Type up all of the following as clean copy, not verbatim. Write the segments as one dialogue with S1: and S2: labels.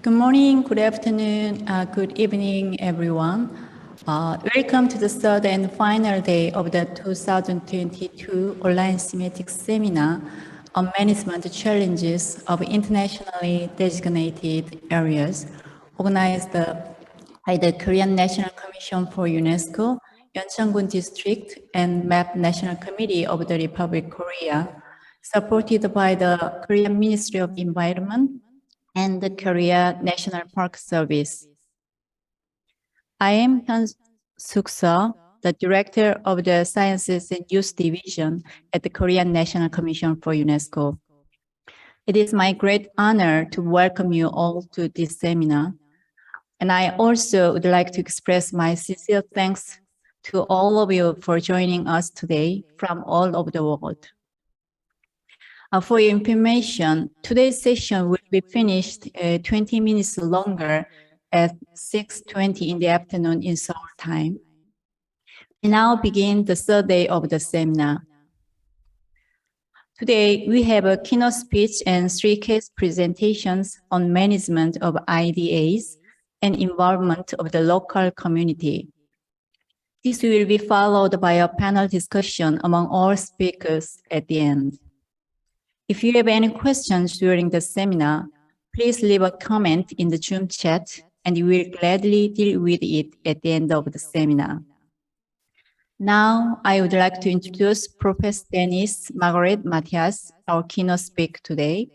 S1: Good morning, good afternoon, good evening, everyone. Welcome to the third and final day of the 2022 online thematic seminar on management challenges of internationally designated areas, organized by the Korean National Commission for UNESCO, Yeoncheongun District, and MAP National Committee of the Republic of Korea, supported by the Korean Ministry of Environment and the Korea National Park Service. I am Hyun Suk-seo, the Director of the Sciences and Youth Division at the Korean National Commission for UNESCO. It is my great honor to welcome you all to this seminar. And I also would like to express my sincere thanks to all of you for joining us today from all over the world. For your information, today's session will be finished 20 minutes longer at 6:20 in the afternoon in Seoul time. We now begin the third day of the seminar. Today, we have a keynote speech and 3 case presentations on management of IDAs and involvement of the local community. This will be followed by a panel discussion among all speakers at the end. If you have any questions during the seminar, please leave a comment in the Zoom chat and we will gladly deal with it at the end of the seminar. Now, I would like to introduce Professor Dennis Margaret Matthias, our keynote speaker today.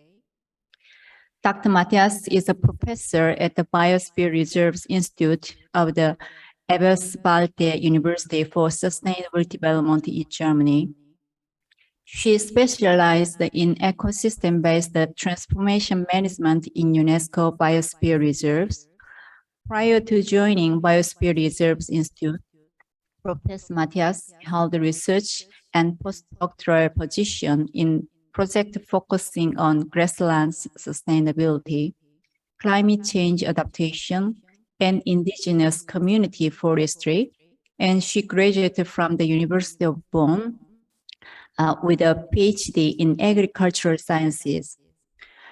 S1: Dr. Matthias is a professor at the Biosphere Reserves Institute of the Eberswalde University for Sustainable Development in Germany. She specialized in ecosystem-based transformation management in UNESCO Biosphere Reserves. Prior to joining Biosphere Reserves Institute, Professor Matthias held research and postdoctoral position in projects focusing on grasslands sustainability, climate change adaptation, and indigenous community forestry. And she graduated from the University of Bonn with a PhD in agricultural sciences.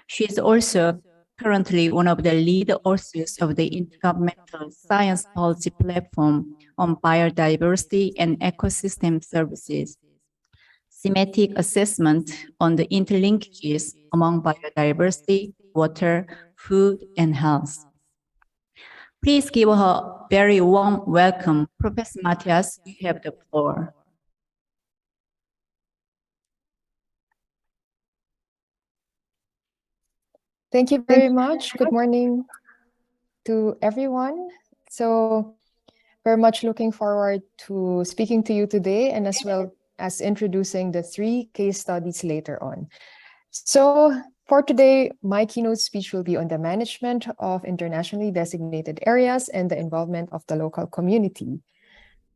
S1: She is also currently one of the lead authors of the Intergovernmental Science Policy Platform on Biodiversity and Ecosystem Services, thematic assessment on the interlinkages among biodiversity, water, food, and health. Please give her a very warm welcome. Professor Matthias, you have the floor.
S2: Thank you very much. Good morning to everyone. So very much looking forward to speaking to you today and as well as introducing the 3 case studies later on. So for today, my keynote speech will be on the management of internationally designated areas and the involvement of the local community.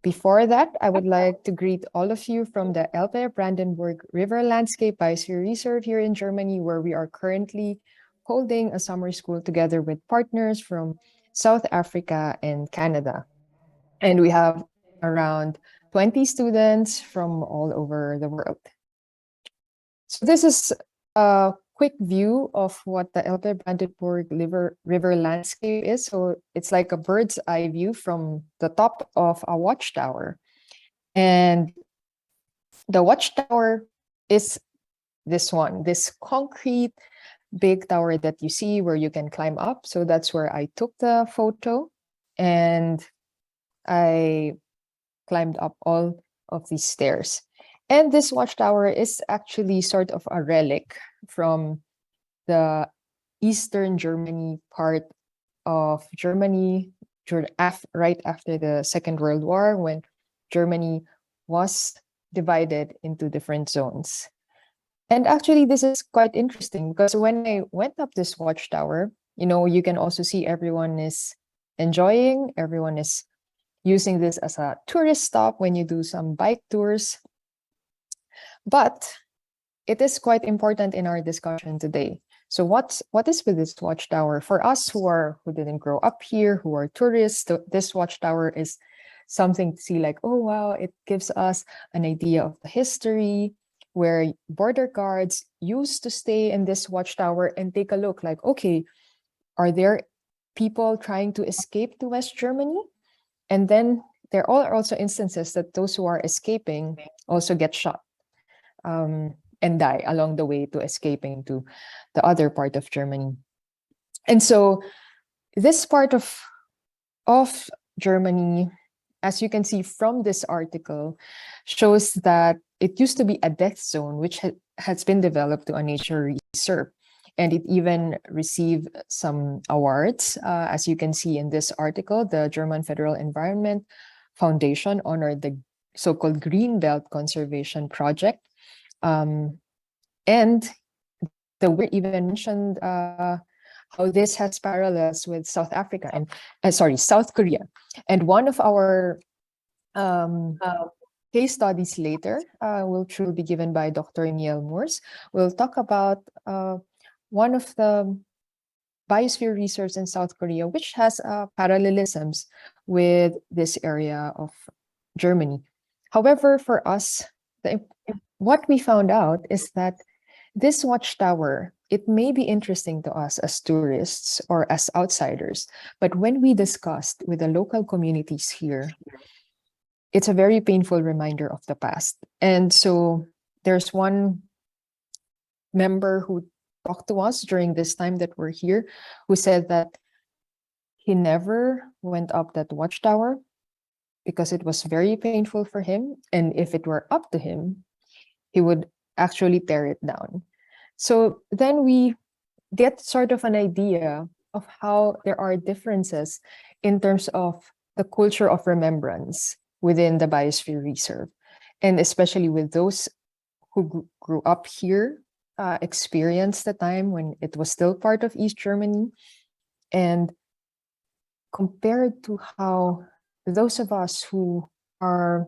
S2: Before that, I would like to greet all of you from the Elbe Brandenburg River Landscape Biosphere Reserve here in Germany, where we are currently holding a summer school together with partners from South Africa and Canada. And we have around 20 students from all over the world. So this is a quick view of what the Elbe Brandenburg River landscape is. So it's like a bird's eye view from the top of a watchtower. And the watchtower is this one, this concrete big tower that you see where you can climb up. So that's where I took the photo and I climbed up all of these stairs. And this watchtower is actually sort of a relic from the Eastern Germany part of Germany right after the Second World War, when Germany was divided into different zones. And actually, this is quite interesting because when I went up this watchtower, you can also see everyone is enjoying, everyone is using this as a tourist stop when you do some bike tours. But it is quite important in our discussion today. So what is with this watchtower? For us who didn't grow up here, who are tourists, this watchtower is something to see like, oh wow, it gives us an idea of the history, where border guards used to stay in this watchtower and take a look like, okay, are there people trying to escape to West Germany? And then there are also instances that those who are escaping also get shot and die along the way to escaping to the other part of Germany. And so this part of Germany, as you can see from this article, shows that it used to be a death zone, which has been developed to a nature reserve. And it even received some awards. As you can see in this article, the German Federal Environment Foundation honored the so-called Green Belt Conservation Project. And the word even mentioned how this has parallels with South Africa and South Korea. And one of our case studies later will be given by Dr. Neil Moores. We'll talk about one of the biosphere reserves in South Korea, which has parallelisms with this area of Germany. However, for us, what we found out is that this watchtower, it may be interesting to us as tourists or as outsiders, but when we discussed with the local communities here, it's a very painful reminder of the past. And so there's one member who talked to us during this time that we're here, who said that he never went up that watchtower because it was very painful for him. And if it were up to him, he would actually tear it down. So then we get sort of an idea of how there are differences in terms of the culture of remembrance within the biosphere reserve, and especially with those who grew up here experienced the time when it was still part of East Germany, and compared to how those of us who are,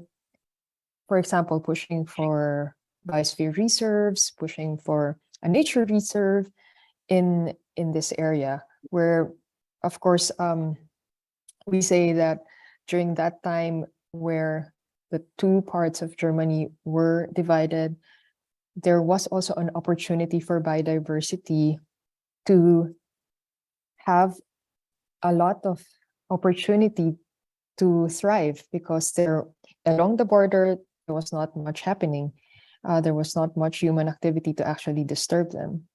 S2: for example, pushing for biosphere reserves, pushing for a nature reserve in this area, where, of course, we say that during that time where the two parts of Germany were divided, there was also an opportunity for biodiversity to have a lot of opportunity to thrive, because there, along the border, there was not much happening. There was not much human activity to actually disturb them.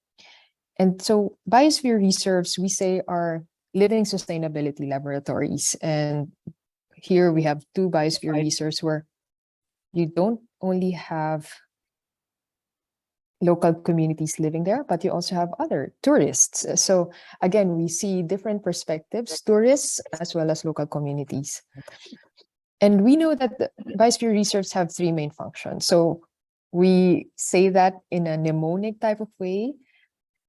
S2: And so biosphere reserves, we say, are living sustainability laboratories. And here we have two biosphere reserves where you don't only have local communities living there, but you also have other tourists. So again, we see different perspectives, tourists as well as local communities. And we know that the biosphere reserves have three main functions. So we say that in a mnemonic type of way.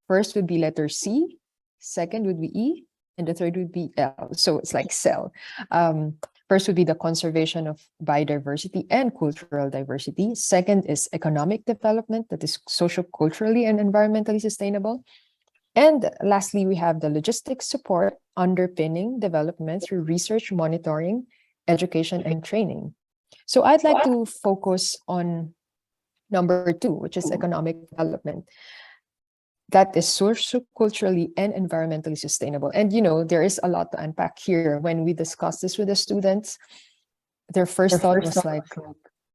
S2: First would be letter C, second would be E, and the third would be L. So it's like cell. First would be the conservation of biodiversity and cultural diversity. Second is economic development that is socio-culturally and environmentally sustainable. And lastly, we have the logistics support underpinning development through research, monitoring, education, and training. So I'd like to focus on number two, which is economic development. That is socio-culturally and environmentally sustainable. And, you know, there is a lot to unpack here. When we discuss this with the students, their first thought was like,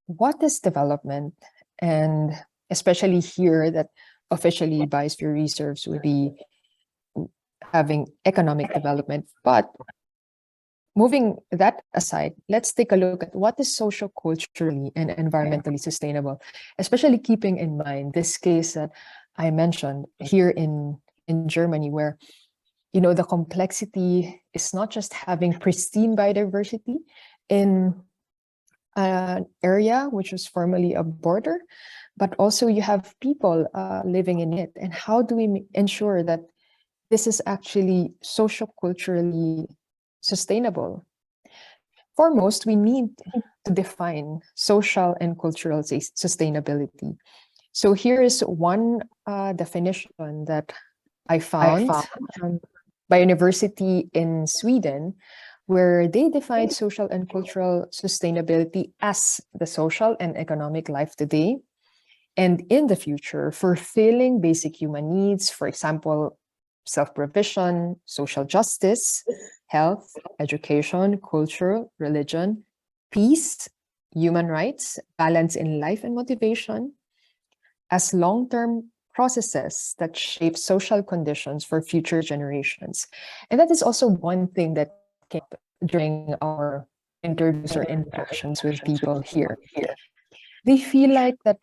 S2: what is development? And especially here that officially biosphere reserves would be having economic development. But moving that aside, let's take a look at what is socio-culturally and environmentally sustainable, especially keeping in mind this case that I mentioned here in Germany, where, you know, the complexity is not just having pristine biodiversity in an area which was formerly a border, but also you have people living in it. And how do we ensure that this is actually socio-culturally sustainable? Foremost, we need to define social and cultural sustainability. So here is one definition that I found by a university in Sweden, where they defined social and cultural sustainability as the social and economic life today and in the future, fulfilling basic human needs, for example, self-provision, social justice, health, education, culture, religion, peace, human rights, balance in life and motivation, as long-term processes that shape social conditions for future generations. And that is also one thing that came up during our interviews or interactions with people here. They feel like that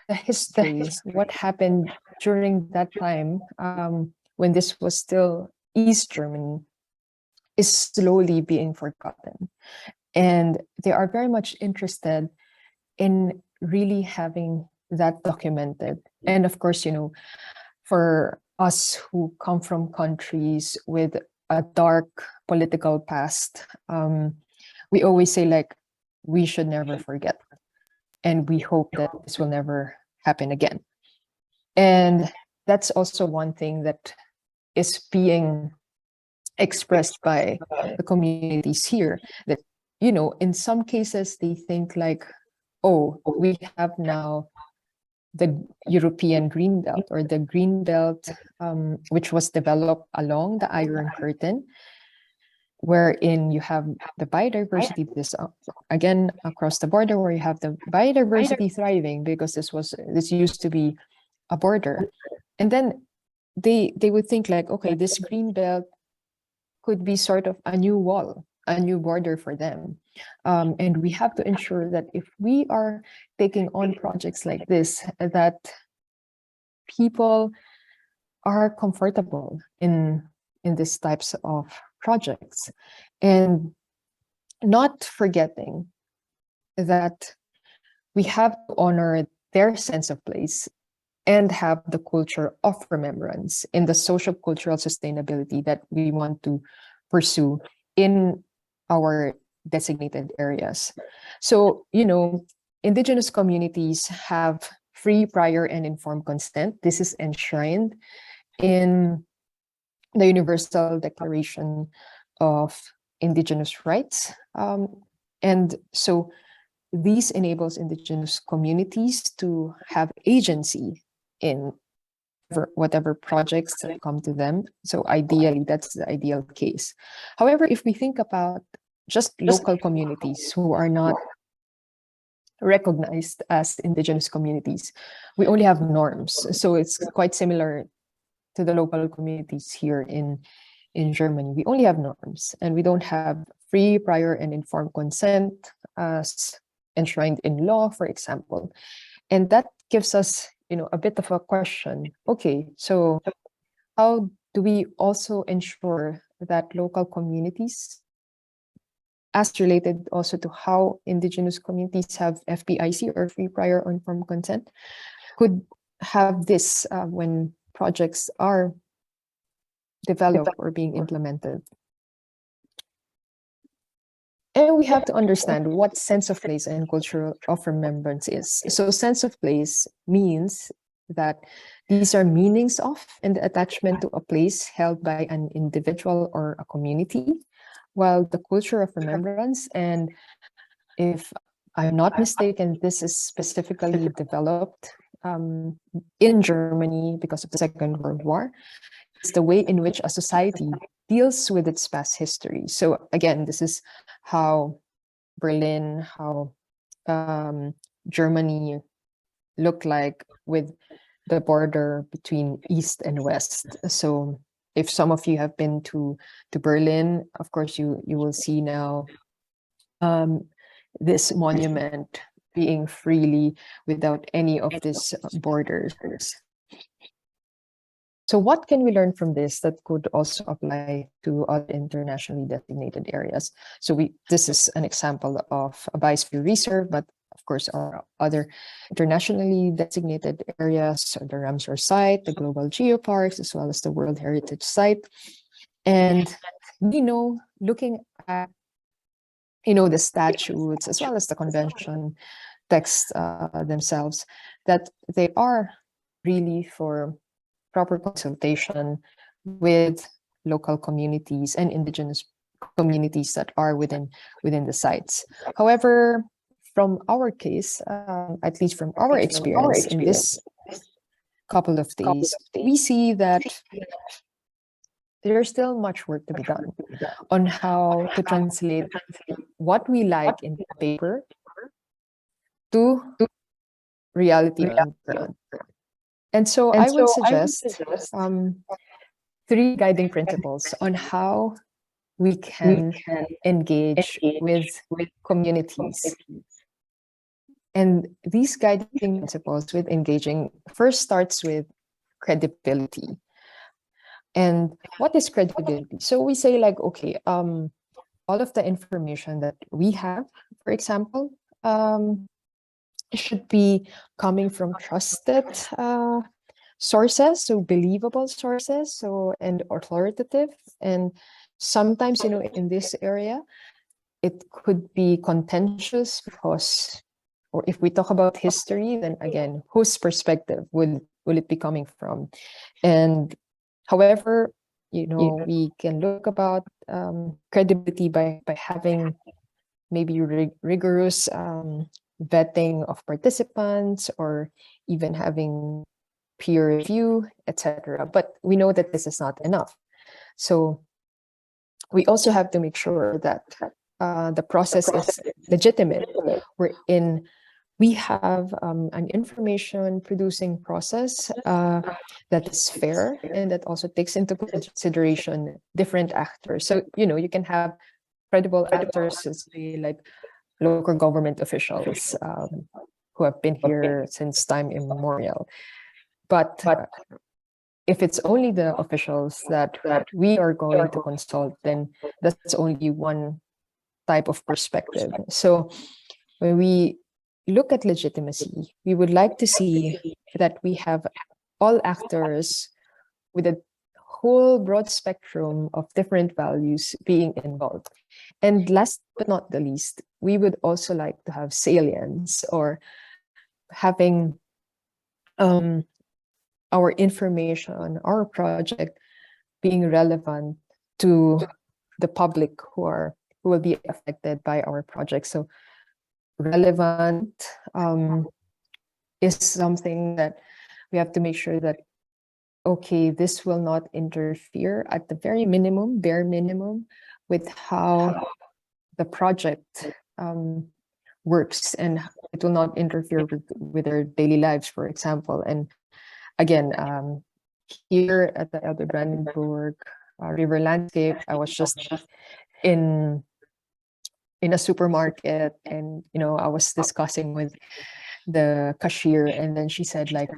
S2: the history, what happened during that time, when this was still East Germany, is slowly being forgotten. And they are very much interested in really having that documented. And of course, you know, for us who come from countries with a dark political past, we always say, like, we should never forget. And we hope that this will never happen again. And that's also one thing that is being expressed by the communities here, that, you know, in some cases they think like, oh, we have now the European Green Belt or the Green Belt, which was developed along the Iron Curtain, wherein you have the biodiversity, this again across the border, where you have the biodiversity thriving because this used to be a border. And then they would think like, okay, this green belt could be sort of a new wall, a new border for them. And we have to ensure that if we are taking on projects like this, that people are comfortable in these types of projects, and not forgetting that we have to honor their sense of place and have the culture of remembrance in the social cultural sustainability that we want to pursue in our designated areas. So, indigenous communities have free, prior, and informed consent. This is enshrined in the Universal Declaration of Indigenous Rights. And so these enables indigenous communities to have agency in whatever projects that come to them. So ideally, that's the ideal case. However, if we think about just local communities who are not recognized as indigenous communities, we only have norms. So it's quite similar to the local communities here in Germany. We only have norms, and we don't have free, prior, and informed consent as enshrined in law, for example. And that gives us, a bit of a question. Okay, so how do we also ensure that local communities, as related also to how indigenous communities have FPIC or free, prior, or informed consent, could have this when projects are developed or being implemented? And we have to understand what sense of place and culture of remembrance is. So sense of place means that these are meanings of and the attachment to a place held by an individual or a community, while the culture of remembrance, and if I'm not mistaken, this is specifically developed in Germany because of the Second World War. It's the way in which a society deals with its past history. So again, this is how Berlin, how Germany looked like with the border between East and West. So if some of you have been to Berlin, of course, you will see now this monument being freely without any of these borders. So what can we learn from this that could also apply to other internationally designated areas? So this is an example of a biosphere reserve, but of course our other internationally designated areas, so the Ramsar site, the global geoparks, as well as the World Heritage Site. And we know, looking at the statutes as well as the convention texts themselves, that they are really for proper consultation with local communities and indigenous communities that are within the sites. However, from our case, at least from our experience in this couple of days, we see that there's still much work to be done on how to translate what we like in paper to reality on the ground. And so I would suggest 3 guiding principles on how we can engage with communities. And these guiding principles with engaging first starts with credibility. And what is credibility? So we say like, okay, all of the information that we have, for example, should be coming from trusted sources, so believable sources, so and authoritative. And sometimes, in this area, it could be contentious because, or if we talk about history, then again, whose perspective will it be coming from? And however, we can look about credibility by having maybe rigorous vetting of participants, or even having peer review, etc. But we know that this is not enough. So we also have to make sure that the process is legitimate, wherein we have an information producing process that is fair and that also takes into consideration different actors. So, you can have credible actors, say like local government officials who have been here since time immemorial. But if it's only the officials that we are going to consult, then that's only one type of perspective. So when we look at legitimacy, we would like to see that we have all actors with a whole broad spectrum of different values being involved. And last but not the least, we would also like to have salience, or having our information, our project being relevant to the public who will be affected by our project. So relevant is something that we have to make sure that, okay, this will not interfere at the very minimum, bare minimum, with how the project works, and it will not interfere with their daily lives, for example. And again, here at the Elder Brandenburg River Landscape, I was just in a supermarket, and I was discussing with the cashier, and then she said like,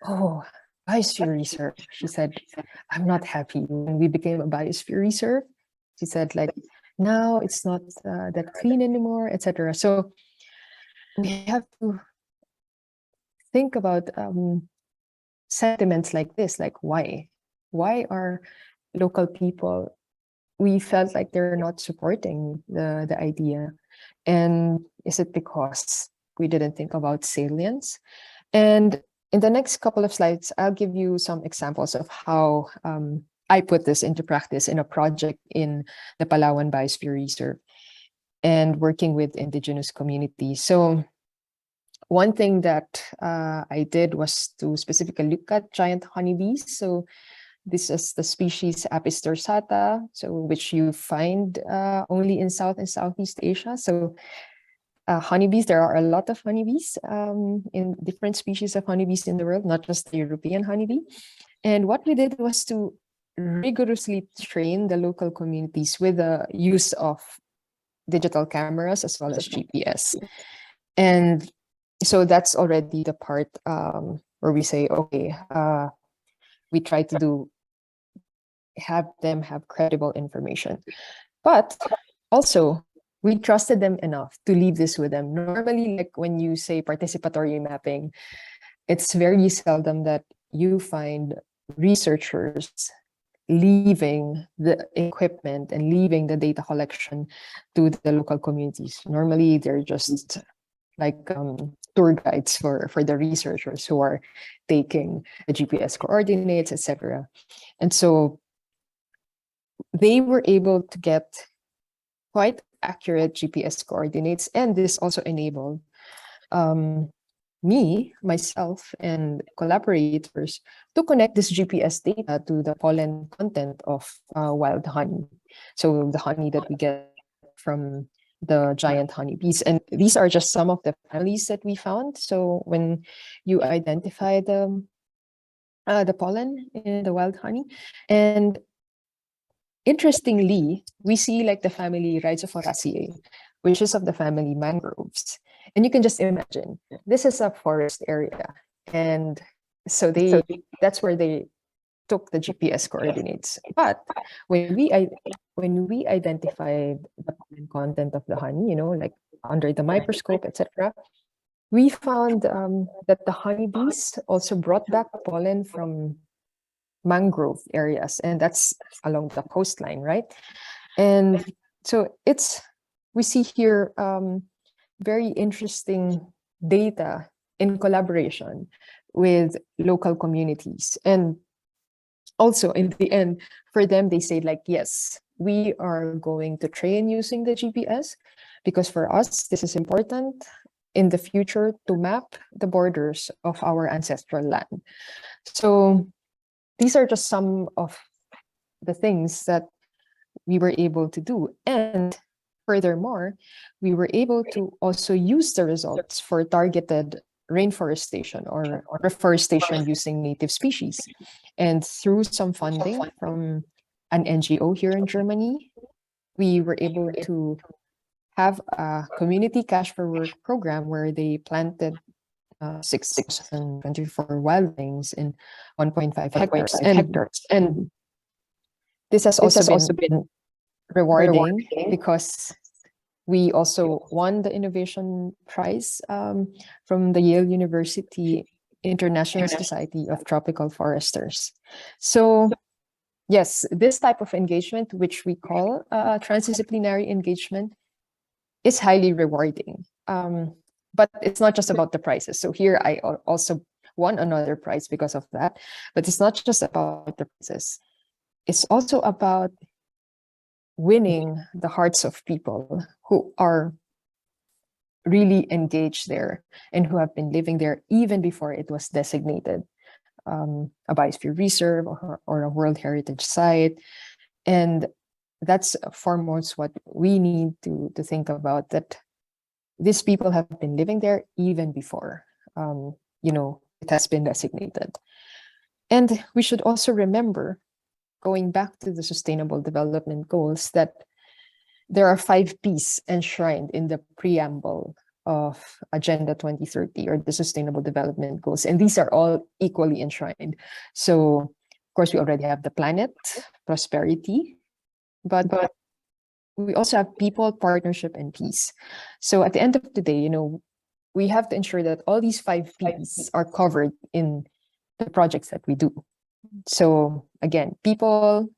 S2: "Oh, biosphere reserve." She said, "I'm not happy when we became a biosphere reserve." She said like, "Now it's not that clean anymore, etc." So we have to think about sentiments like this, like why are local people, we felt like they're not supporting the idea. And is it because we didn't think about salience? And in the next couple of slides, I'll give you some examples of how I put this into practice in a project in the Palawan Biosphere Reserve and working with indigenous communities. So one thing that I did was to specifically look at giant honeybees. So this is the species Apis dorsata, so which you find only in South and Southeast Asia. So honeybees, there are a lot of honeybees in different species of honeybees in the world, not just the European honeybee. And what we did was to rigorously train the local communities with the use of digital cameras as well as GPS. And so that's already the part where we say, okay, we try to have them have credible information. But also, we trusted them enough to leave this with them. Normally, like when you say participatory mapping, it's very seldom that you find researchers leaving the equipment and leaving the data collection to the local communities. Normally, they're just like tour guides for the researchers who are taking the GPS coordinates, etc. And so they were able to get quite accurate GPS coordinates, and this also enabled myself, and collaborators to connect this GPS data to the pollen content of wild honey. So the honey that we get from the giant honeybees. And these are just some of the families that we found. So when you identify the pollen in the wild honey, and interestingly, we see like the family Rhizophoracea, which is of the family mangroves. And you can just imagine, this is a forest area. And so that's where they took the GPS coordinates. But when we identified the pollen content of the honey, like under the microscope, etc., we found that the honeybees also brought back pollen from mangrove areas, and that's along the coastline, right? And so we see here very interesting data in collaboration with local communities. And also in the end, for them, they say like, yes, we are going to train using the GPS, because for us, this is important in the future to map the borders of our ancestral land. So these are just some of the things that we were able to do. And furthermore, we were able to also use the results for targeted rainforestation or reforestation using native species. And through some funding from an NGO here in Germany, we were able to have a community cash for work program where they planted 6,024 wildlings in 1.5 hectares. And this has also been rewarding because We also won the Innovation Prize from the Yale University International Society of Tropical Foresters. So yes, this type of engagement, which we call transdisciplinary engagement, is highly rewarding. But it's not just about the prizes. So here I also won another prize because of that. But it's not just about the prizes. It's also about winning the hearts of people who are really engaged there and who have been living there even before it was designated a biosphere reserve or a World Heritage Site. And that's foremost what we need to think about, that these people have been living there even before it has been designated. And we should also remember, going back to the Sustainable Development Goals, that there are 5 Ps enshrined in the preamble of Agenda 2030 or the Sustainable Development Goals. And these are all equally enshrined. So, of course, we already have the planet, prosperity, but we also have people, partnership, and peace. So at the end of the day, we have to ensure that all these 5 Ps are covered in the projects that we do. So again, people,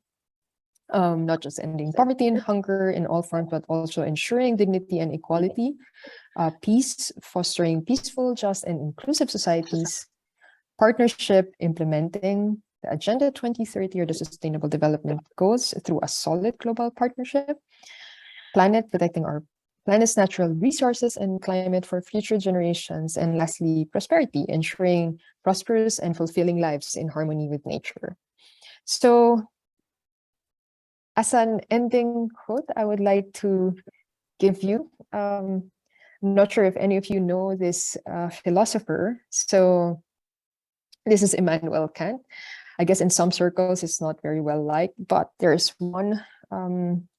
S2: not just ending poverty and hunger in all forms, but also ensuring dignity and equality, peace, fostering peaceful, just, and inclusive societies, partnership, implementing the Agenda 2030 or the Sustainable Development Goals through a solid global partnership, planet, protecting our planet's natural resources and climate for future generations, and lastly, prosperity, ensuring prosperous and fulfilling lives in harmony with nature. So, as an ending quote, I would like to give you, I'm not sure if any of you know this philosopher. So this is Immanuel Kant. I guess in some circles it's not very well liked, but there's one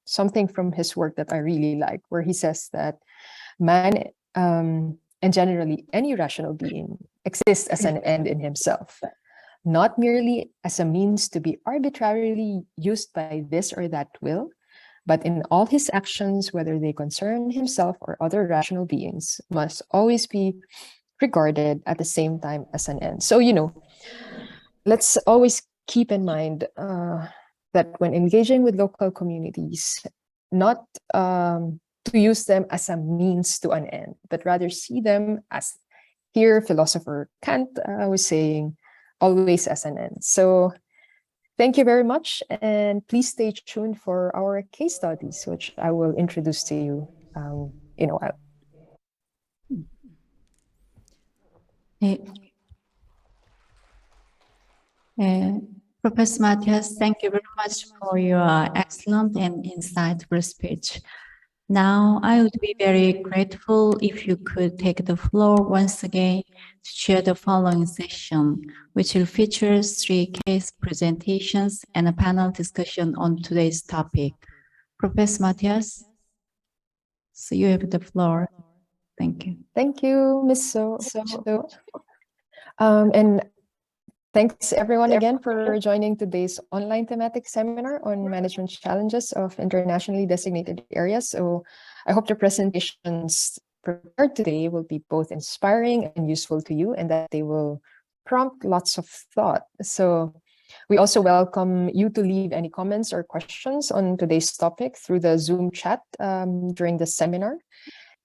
S2: something from his work that I really like, where he says that man, and generally any rational being, exists as an end in himself, not merely as a means to be arbitrarily used by this or that will, but in all his actions, whether they concern himself or other rational beings, must always be regarded at the same time as an end. So, let's always keep in mind that when engaging with local communities, not to use them as a means to an end, but rather see them as, here philosopher Kant was saying, always as an end. So thank you very much, and please stay tuned for our case studies, which I will introduce to you in a while.
S1: Professor Matthias, thank you very much for your excellent and insightful speech. Now, I would be very grateful if you could take the floor once again to chair the following session, which will feature 3 case presentations and a panel discussion on today's topic. Professor Matthias, so you have the floor. Thank you.
S2: Thank you, Ms. So. And thanks everyone again for joining today's online thematic seminar on management challenges of internationally designated areas. So I hope the presentations prepared today will be both inspiring and useful to you, and that they will prompt lots of thought. So we also welcome you to leave any comments or questions on today's topic through the Zoom chat during the seminar.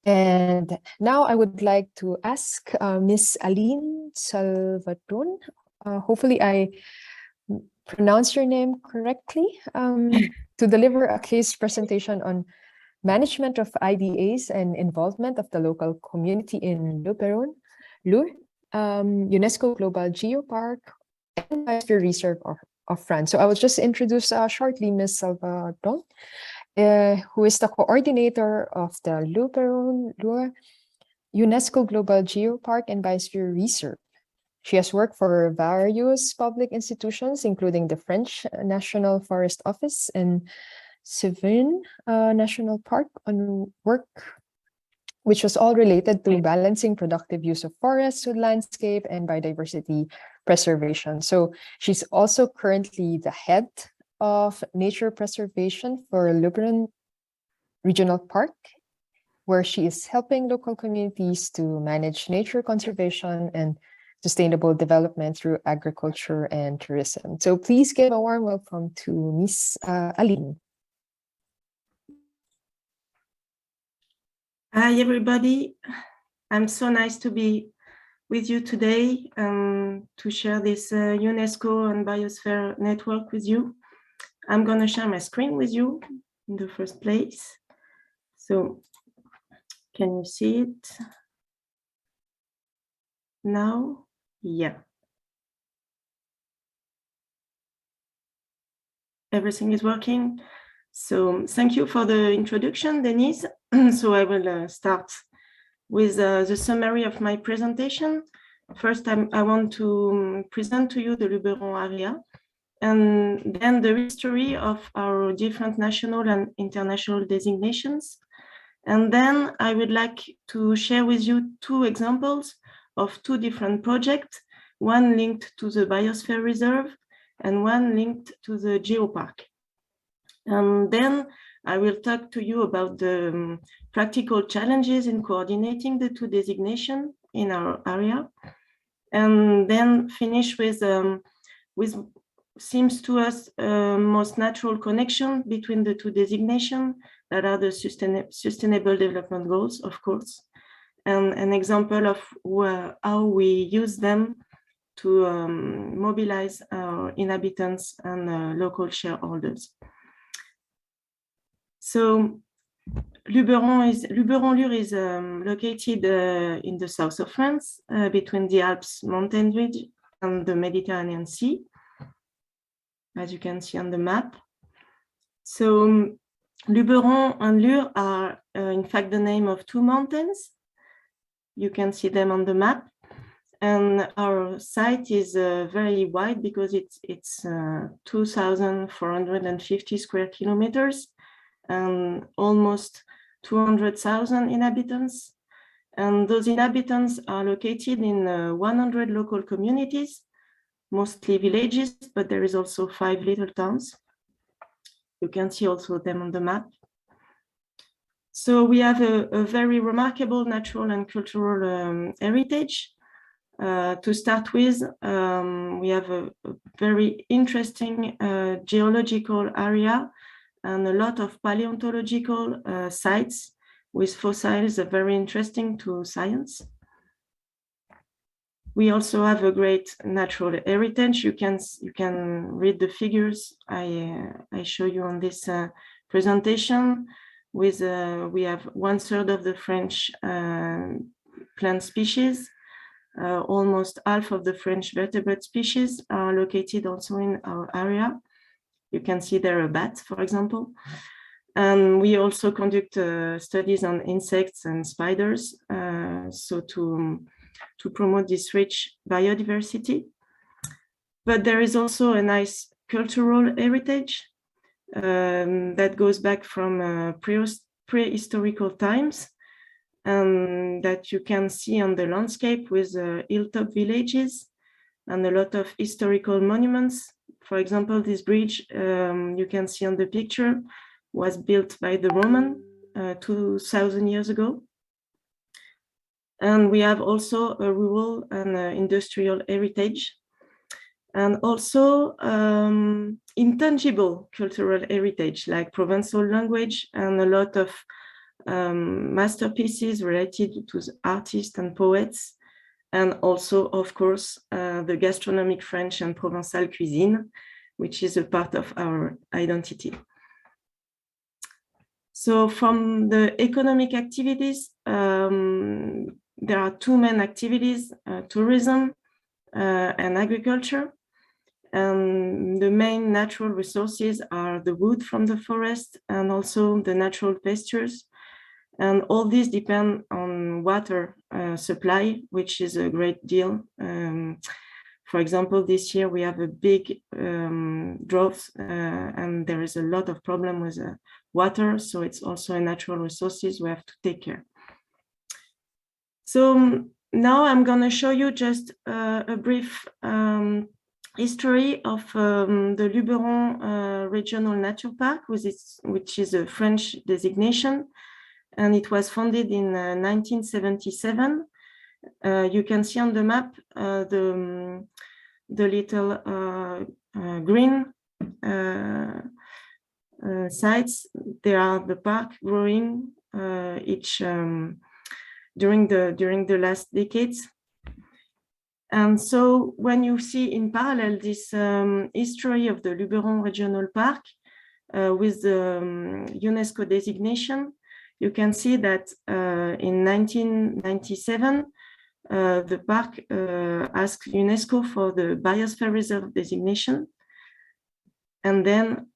S2: And now I would like to ask Ms. Aline Salvadon, hopefully I pronounce your name correctly, to deliver a case presentation on management of IDAs and involvement of the local community in Luperon, UNESCO Global Geopark, and Biosphere Reserve of France. So I will just introduce shortly Ms. Salvadon, who is the coordinator of the Luperon UNESCO Global Geopark and Biosphere Reserve. She has worked for various public institutions, including the French National Forest Office and Cévennes National Park, on work which was all related to balancing productive use of forests with landscape and biodiversity preservation. So she's also currently the head of nature preservation for Luberon Regional Park. where she is helping local communities to manage nature conservation and sustainable development through agriculture and tourism. So please give a warm welcome to Miss Aline.
S3: Hi, everybody. I'm so nice to be with you today to share this UNESCO and Biosphere network with you. I'm going to share my screen with you in the first place. So can you see it now? Yeah. Everything is working. So thank you for the introduction, Denise. So I will start with the summary of my presentation. First, I want to present to you the Luberon area, and then the history of our different national and international designations. And then I would like to share with you two examples of two different projects, one linked to the Biosphere Reserve and one linked to the Geopark. And then I will talk to you about the practical challenges in coordinating the two designations in our area, and then finish with seems to us most natural connection between the two designations that are the sustainable development goals, of course, and an example of how we use them to mobilize our inhabitants and local shareholders. So Luberon-Lure is located in the south of France, between the Alps mountain range and the Mediterranean Sea, as you can see on the map. So Luberon and Lure are in fact the name of two mountains. You can see them on the map. And our site is very wide because it's 2,450 square kilometers and almost 200,000 inhabitants. And those inhabitants are located in 100 local communities, mostly villages, but there is also 5 little towns. You can see also them on the map. So we have a very remarkable natural and cultural heritage. To start with, we have a very interesting geological area and a lot of paleontological sites with fossils that are very interesting to science. We also have a great natural heritage. You can read the figures I show you on this presentation. With we have 1/3 of the French plant species. Almost half of the French vertebrate species are located also in our area. You can see there a bat, for example. And we also conduct studies on insects and spiders, so to promote this rich biodiversity. But there is also a nice cultural heritage that goes back from prehistorical times, and that you can see on the landscape with hilltop villages and a lot of historical monuments. For example, this bridge you can see on the picture was built by the Roman 2,000 years ago. And we have also a rural and industrial heritage, and also intangible cultural heritage like Provençal language and a lot of masterpieces related to the artists and poets, and also, of course, the gastronomic French and Provençal cuisine, which is a part of our identity. So from the economic activities, there are two main activities, tourism and agriculture. And the main natural resources are the wood from the forest and also the natural pastures. And all these depend on water supply, which is a great deal. For example, this year we have a big drought and there is a lot of problem with water. So it's also a natural resources we have to take care. So now I'm going to show you just a brief history of the Luberon Regional Nature Park, which is a French designation. and it was founded in 1977. You can see on the map the little green sites. They are the park growing during the last decades. And so when you see in parallel this history of the Luberon Regional Park with the UNESCO designation, you can see that in 1997, the park asked UNESCO for the Biosphere Reserve designation. And then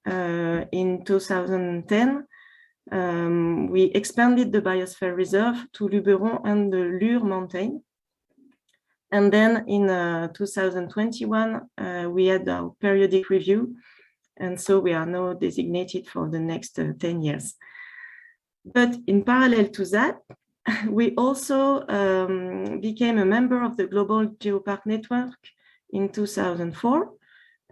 S3: in 2010, we expanded the Biosphere Reserve to Luberon and the Lure Mountain. And then in 2021, we had our periodic review. And so we are now designated for the next 10 years. But in parallel to that, we also became a member of the Global Geopark Network in 2004.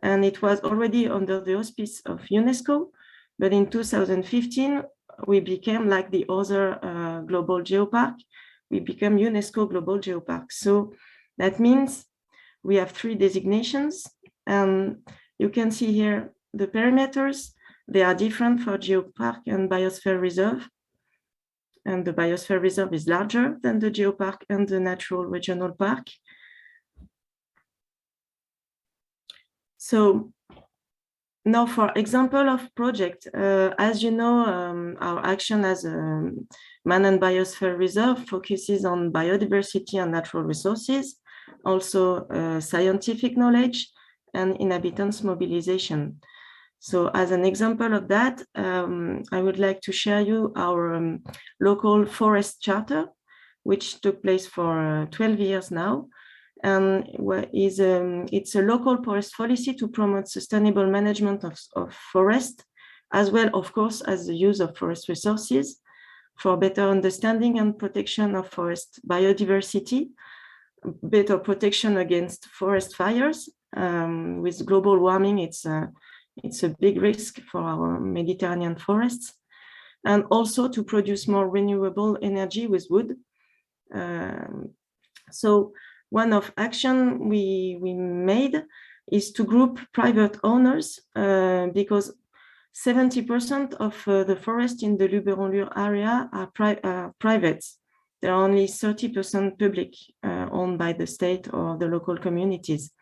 S3: And it was already under the auspice of UNESCO. But in 2015, we became like the other Global Geopark. We became UNESCO Global Geopark. So that means we have 3 designations. You can see here the perimeters. They are different for Geopark and Biosphere Reserve. And the Biosphere Reserve is larger than the Geopark and the Natural Regional Park. So now, for example of project, as you know, our action as a Manan Biosphere Reserve focuses on biodiversity and natural resources, also scientific knowledge and inhabitants mobilization. So as an example of that, I would like to share you our local forest charter, which took place for 12 years now. And it's a local forest policy to promote sustainable management of forest, as well, of course, as the use of forest resources for better understanding and protection of forest biodiversity, better protection against forest fires. With global warming, it's a big risk for our Mediterranean forests, and also to produce more renewable energy with wood. So one of action we made is to group private owners because 70% of the forest in the Luberon-Lure area are private. There are only 30% public, owned by the state or the local communities.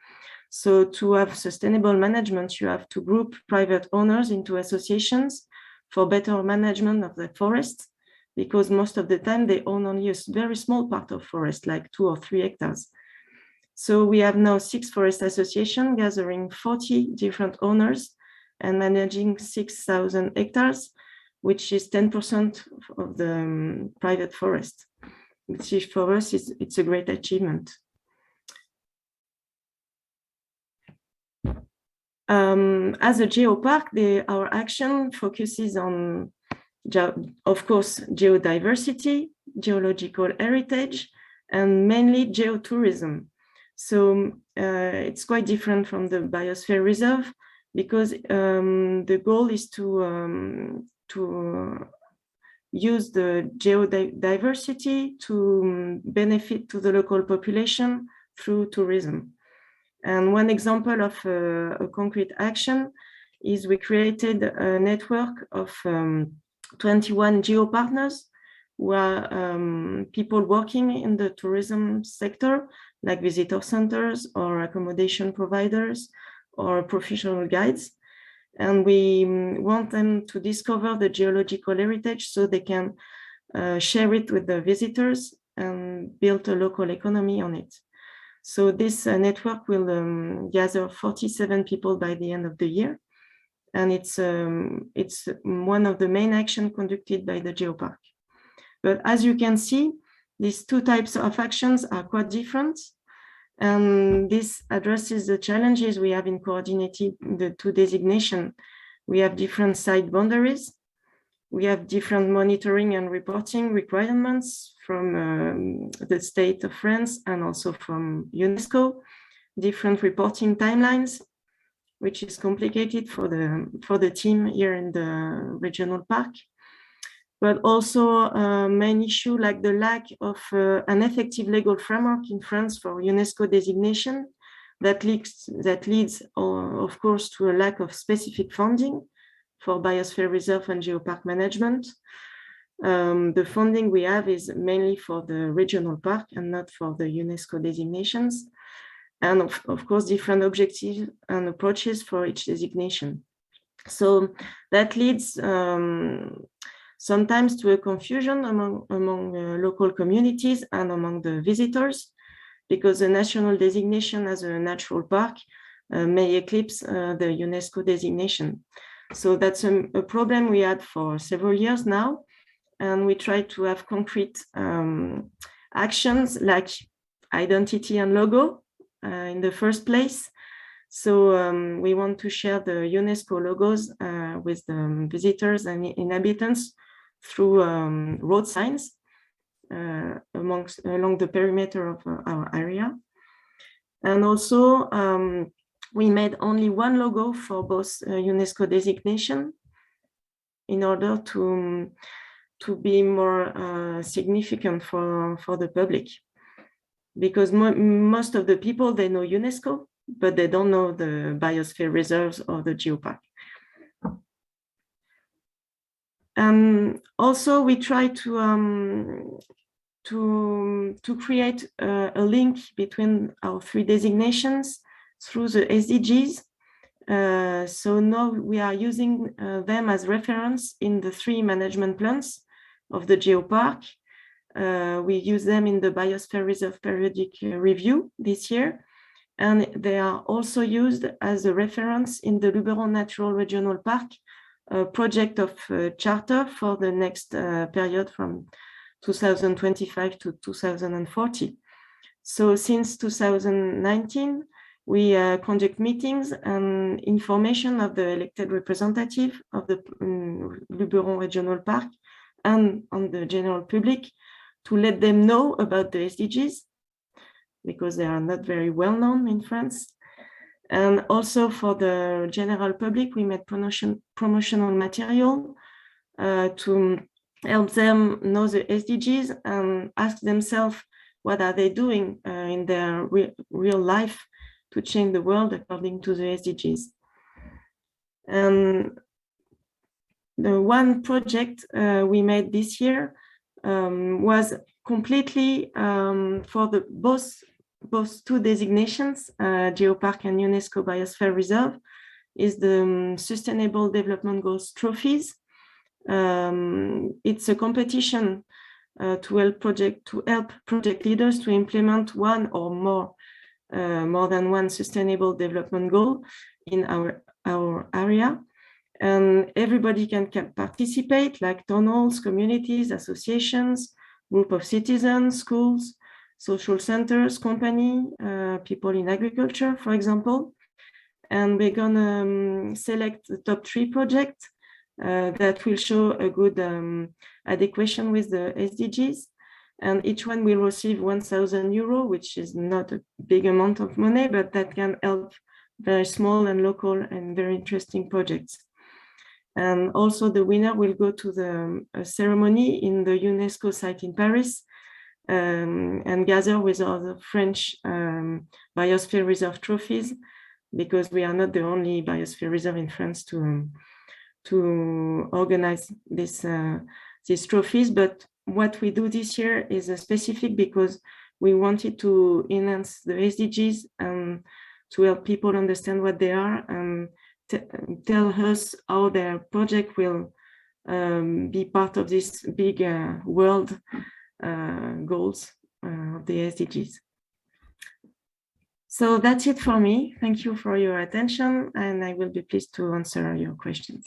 S3: So to have sustainable management, you have to group private owners into associations for better management of the forest, because most of the time they own only a very small part of forest, like 2 or 3 hectares. So we have now 6 forest associations gathering 40 different owners and managing 6,000 hectares, which is 10% of the private forest, which is, for us, it's a great achievement. As a geopark, our action focuses on, of course, geodiversity, geological heritage, and mainly geotourism. So it's quite different from the Biosphere Reserve, because the goal is to use the geodiversity to benefit to the local population through tourism. And one example of a concrete action is we created a network of 21 geo-partners, who are people working in the tourism sector, like visitor centers or accommodation providers or professional guides. And we want them to discover the geological heritage so they can share it with the visitors and build a local economy on it. So this network will gather 47 people by the end of the year. And it's one of the main actions conducted by the Geopark. But as you can see, these 2 types of actions are quite different. And this addresses the challenges we have in coordinating the 2 designations. We have different site boundaries. We have different monitoring and reporting requirements from the state of France and also from UNESCO, different reporting timelines, which is complicated for the team here in the regional park. but also main issue like the lack of an effective legal framework in France for UNESCO designation that leads, of course, to a lack of specific funding for biosphere reserve and geopark management. The funding we have is mainly for the regional park and not for the UNESCO designations. And of course, different objectives and approaches for each designation. So that leads sometimes to a confusion among local communities and among the visitors, because the national designation as a natural park may eclipse the UNESCO designation. So that's a problem we had for several years now. And we try to have concrete actions like identity and logo in the first place. So we want to share the UNESCO logos with the visitors and inhabitants through road signs along the perimeter of our area. And also we made only one logo for both UNESCO designation in order to be more significant for the public, because most of the people, they know UNESCO, but they don't know the biosphere reserves or the geopark. Also, we try to create a link between our three designations through the SDGs. So now we are using them as reference in the three management plans of the geopark. We use them in the Biosphere Reserve Periodic Review this year, and they are also used as a reference in the Luberon Natural Regional Park project of charter for the next period from 2025 to 2040. So since 2019, we conduct meetings and information of the elected representative of the Luberon Regional Park and on the general public to let them know about the SDGs, because they are not very well known in France. And also for the general public, we made promotional material to help them know the SDGs and ask themselves what are they doing in their real life to change the world according to the SDGs. And the one project we made this year was completely for the both two designations, Geopark and UNESCO Biosphere Reserve, is the Sustainable Development Goals trophies. It's a competition to help project leaders to implement one or more than one sustainable development goal in our area. And everybody can participate, like town halls, communities, associations, group of citizens, schools, social centers, company, people in agriculture, for example. And we're gonna select the top 3 projects that will show a good adequation with the SDGs. And each one will receive 1,000 euro, which is not a big amount of money, but that can help very small and local and very interesting projects. And also the winner will go to the ceremony in the UNESCO site in Paris and gather with other French biosphere reserve trophies, because we are not the only biosphere reserve in France to organize these trophies. But what we do this year is specific because we wanted to enhance the SDGs and to help people understand what they are and tell us how their project will be part of this big world goals of the SDGs. So that's it for me. Thank you for your attention, and I will be pleased to answer your questions.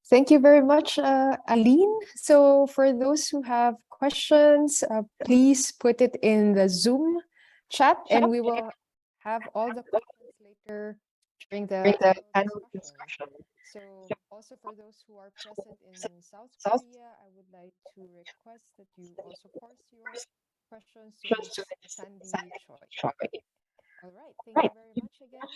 S2: Thank you very much, Aline. So for those who have questions, please put it in the Zoom chat, and we will have all the questions later during the panel discussion. So also for those who are present in South Korea, I would like to request that you also post your questions to Ms. Sandy Choi. All right, thank you very much again,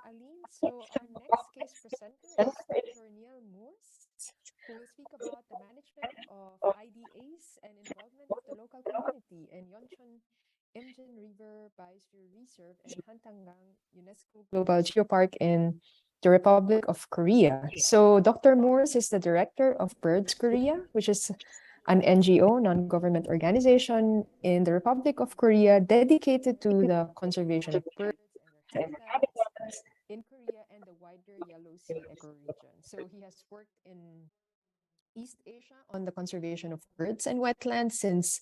S2: Aline. So our next case presenter is Dr. Neil Moores. who will speak about the management of IDAs and involvement of the local community in Yeoncheon Imjin River Biosphere Reserve and Hantangang UNESCO Global Geopark in the Republic of Korea. So Dr. Morse is the director of Birds Korea, which is an NGO, non-government organization in the Republic of Korea dedicated to the conservation of birds and their habitats in Korea and the wider Yellow Sea ecoregion. So he has worked in East Asia on the conservation of birds and wetlands since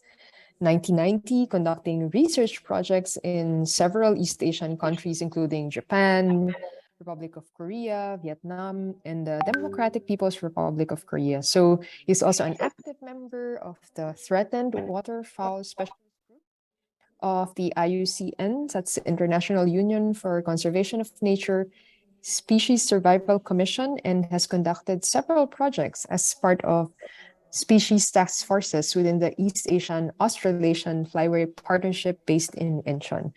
S2: 1990, conducting research projects in several East Asian countries, including Japan, Republic of Korea, Vietnam, and the Democratic People's Republic of Korea. So he's also an active member of the Threatened Waterfowl Specialist Group of the IUCN, that's the International Union for Conservation of Nature, Species Survival Commission, and has conducted several projects as part of species task forces within the East Asian Australasian Flyway Partnership based in Incheon.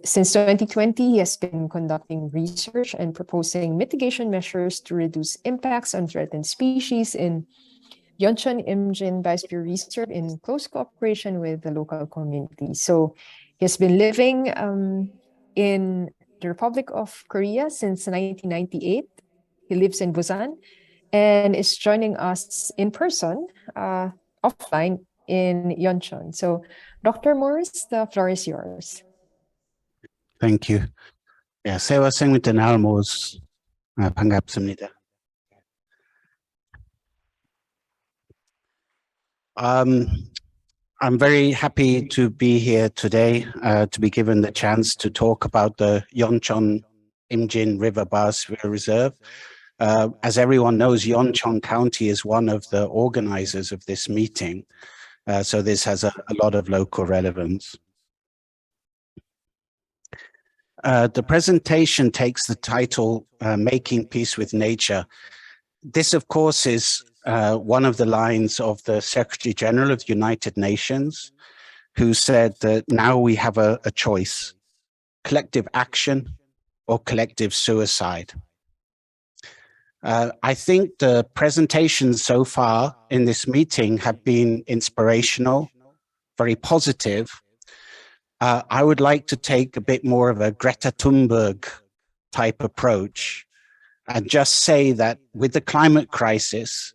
S2: Since 2020, he has been conducting research and proposing mitigation measures to reduce impacts on threatened species in Yeoncheon Imjin Biosphere Reserve in close cooperation with the local community. So he has been living in the Republic of Korea since 1998. He lives in Busan and is joining us in person, offline in Yeoncheon. So Dr. Morris, the floor is yours.
S4: Thank you. 예, 새와 생명된 알모스 반갑습니다. I'm very happy to be here today to be given the chance to talk about the Yeoncheon Imjin River Biosphere Reserve. As everyone knows, Yeoncheon County is one of the organizers of this meeting, so this has a lot of local relevance. The presentation takes the title, Making Peace with Nature. This, of course, is one of the lines of the Secretary General of the United Nations, who said that now we have a choice, collective action or collective suicide. I think the presentations so far in this meeting have been inspirational, very positive. I would like to take a bit more of a Greta Thunberg type approach and just say that with the climate crisis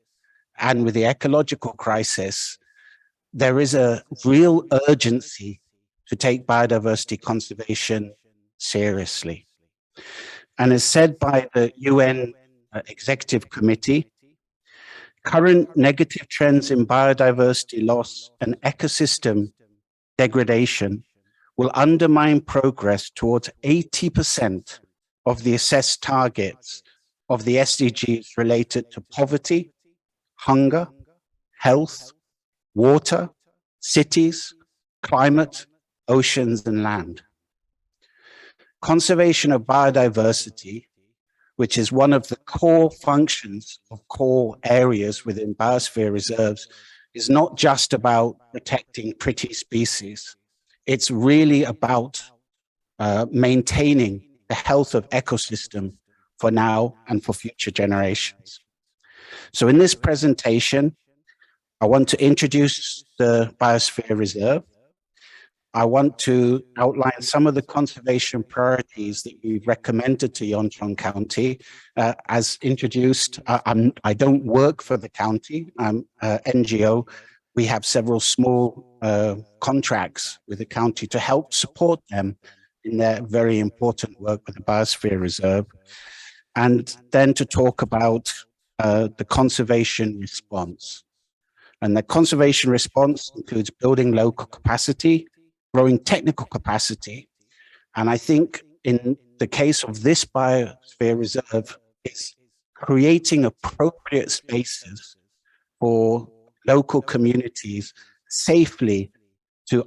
S4: and with the ecological crisis, there is a real urgency to take biodiversity conservation seriously. And as said by the UN Executive Committee, current negative trends in biodiversity loss and ecosystem degradation will undermine progress towards 80% of the assessed targets of the SDGs related to poverty, hunger, health, water, cities, climate, oceans, and land. Conservation of biodiversity, which is one of the core functions of core areas within biosphere reserves, is not just about protecting pretty species. It's really about maintaining the health of ecosystem for now and for future generations. So in this presentation, I want to introduce the Biosphere Reserve. I want to outline some of the conservation priorities that we've recommended to Yeoncheon County. As introduced, I don't work for the county, I'm NGO. We have several small contracts with the county to help support them in their very important work with the Biosphere Reserve. And then to talk about the conservation response. And the conservation response includes building local capacity, growing technical capacity. And I think in the case of this Biosphere Reserve, it's creating appropriate spaces for local communities safely to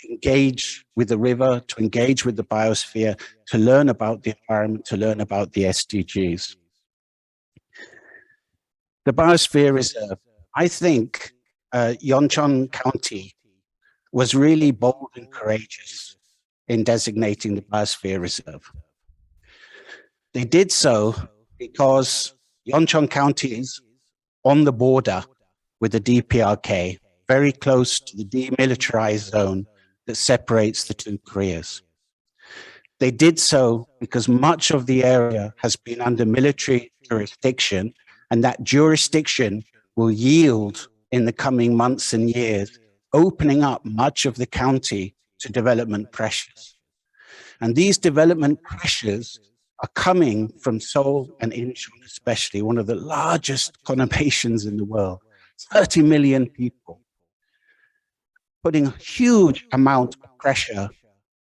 S4: engage with the river, to engage with the biosphere, to learn about the environment, to learn about the SDGs. The Biosphere Reserve, I think Yeoncheon County was really bold and courageous in designating the Biosphere Reserve. They did so because Yeoncheon County is on the border with the DPRK, very close to the demilitarized zone that separates the two Koreas. They did so because much of the area has been under military jurisdiction, and that jurisdiction will yield in the coming months and years, opening up much of the county to development pressures. And these development pressures are coming from Seoul and Incheon, especially one of the largest conurbations in the world, 30 million people, putting a huge amount of pressure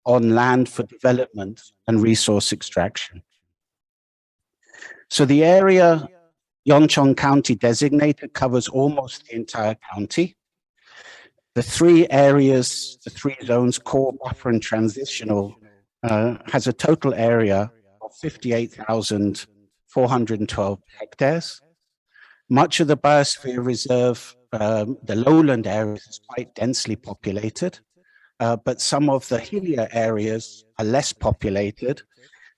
S4: on land for development and resource extraction. So the area Yeoncheon County designated covers almost the entire county. The three areas, the three zones, core, buffer, and transitional, has a total area of 58,412 hectares. Much of the biosphere reserve, the lowland areas, is quite densely populated, but some of the hillier areas are less populated,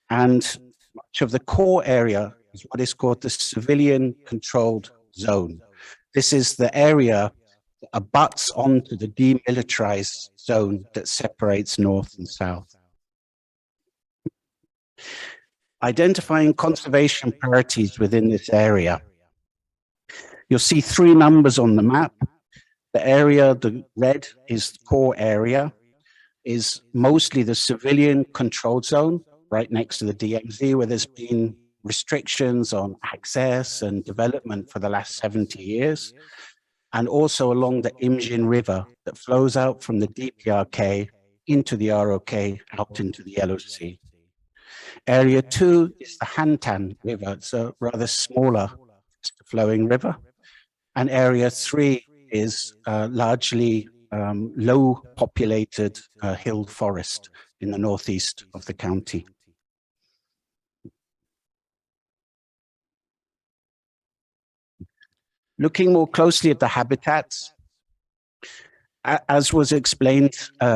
S4: and much of the core area is what is called the civilian controlled zone. This is the area that abuts onto the demilitarized zone that separates north and south. Identifying conservation priorities within this area. You'll see three numbers on the map. The area, the red, is the core area, is mostly the civilian controlled zone right next to the DMZ, where there's been restrictions on access and development for the last 70 years, and also along the Imjin River that flows out from the DPRK into the ROK, out into the Yellow Sea. Area 2 is the Hantan River. It's a rather smaller flowing river. And Area 3 is largely low populated hill forest in the northeast of the county. Looking more closely at the habitats, as was explained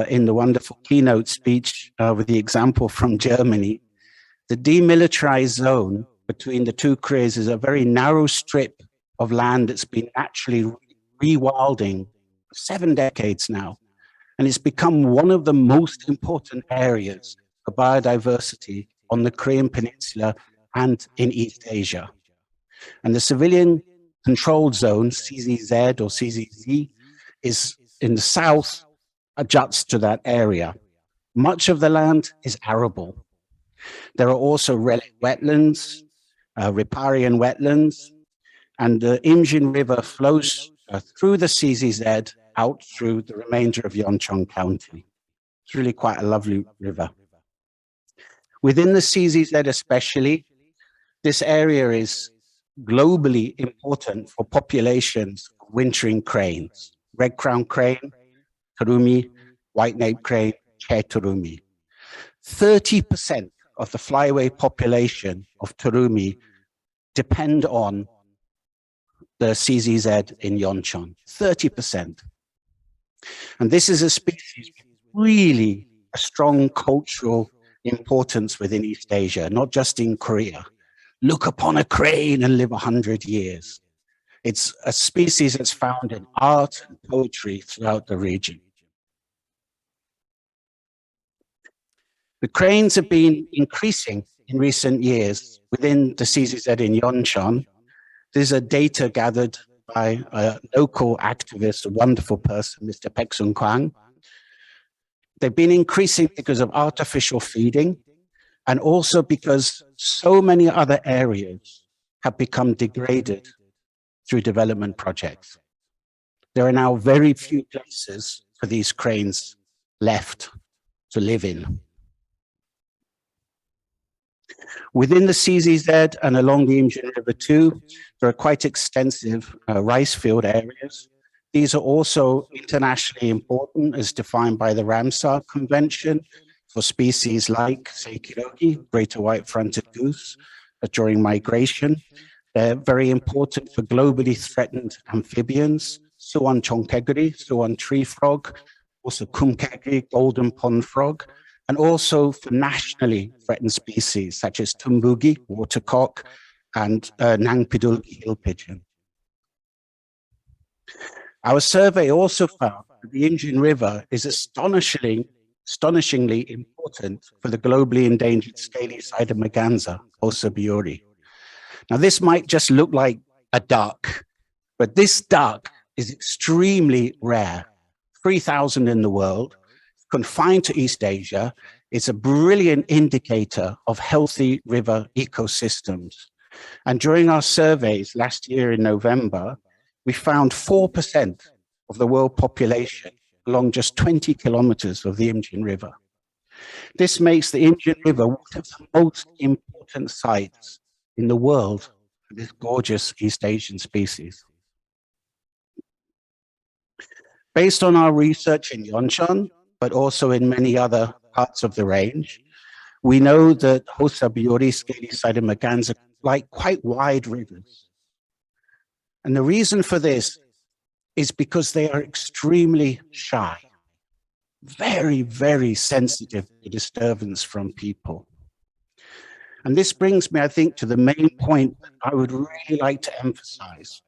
S4: in the wonderful keynote speech with the example from Germany, the demilitarized zone between the two Koreas is a very narrow strip of land that's been naturally rewilding for 7 decades now. And it's become one of the most important areas for biodiversity on the Korean Peninsula and in East Asia. And the civilian controlled zone, CZZ or CZZ, is in the south, adjuts to that area. Much of the land is arable. There are also relic wetlands, riparian wetlands, and the Imjin River flows through the CZZ out through the remainder of Yeoncheon County. It's really quite a lovely river. Within the CZZ especially, this area is globally important for populations of wintering cranes, red-crowned crane, turumi, white-naped crane, chair turumi. 30% of the flyway population of turumi depend on the CZZ in Yeoncheon, 30%. And this is a species with really a strong cultural importance within East Asia, not just in Korea. Look upon a crane and live 100 years. It's a species that's found in art and poetry throughout the region. The cranes have been increasing in recent years within the CZZ in Yeoncheon. These are data gathered by a local activist, a wonderful person, Mr. Paek-sun Kwang. They've been increasing because of artificial feeding and also because so many other areas have become degraded through development projects. There are now very few places for these cranes left to live in. Within the CZZ and along the Imjin River too, there are quite extensive rice field areas. These are also internationally important as defined by the Ramsar Convention for species like Seikirogi, greater white-fronted goose, during migration. They're very important for globally threatened amphibians, Suwon chonkeguri, Suwon tree frog, also kumkeguri, golden pond frog, and also for nationally threatened species such as tumbugi, watercock, and nangpidulgi hill pigeon. Our survey also found that the Indian River is astonishingly important for the globally endangered scaly-sided merganser, Osa biuri. Now, this might just look like a duck, but this duck is extremely rare, 3,000 in the world, confined to East Asia. It's a brilliant indicator of healthy river ecosystems. And during our surveys last year in November, we found 4% of the world population along just 20 kilometers of the Indian River. This makes the Indian River one of the most important sites in the world for this gorgeous East Asian species. Based on our research in Yeoncheon, but also in many other parts of the range, we know that Osa biuri scaly-sided merganser like quite wide rivers. And the reason for this is because they are extremely shy, very, very sensitive to disturbance from people. And this brings me, I think, to the main point that I would really like to emphasize.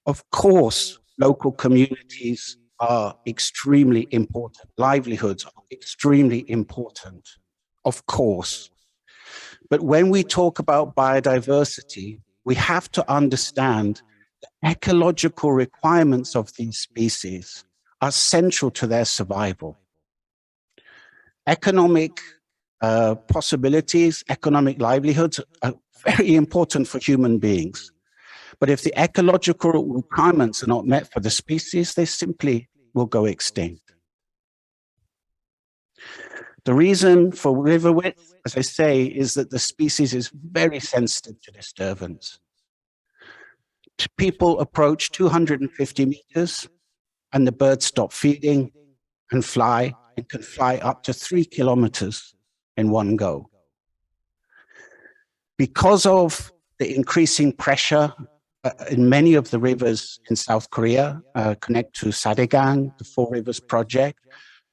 S4: Of course, local communities are extremely important. Livelihoods are extremely important, of course. But when we talk about biodiversity, we have to understand the ecological requirements of these species are central to their survival. Economic possibilities, economic livelihoods are very important for human beings. But if the ecological requirements are not met for the species, they simply will go extinct. The reason for river width, as I say, is that the species is very sensitive to disturbance. People approach 250 meters and the birds stop feeding and fly and can fly up to 3 kilometers in one go. Because of the increasing pressure in many of the rivers in South Korea connect to Sadegang, the Four Rivers Project,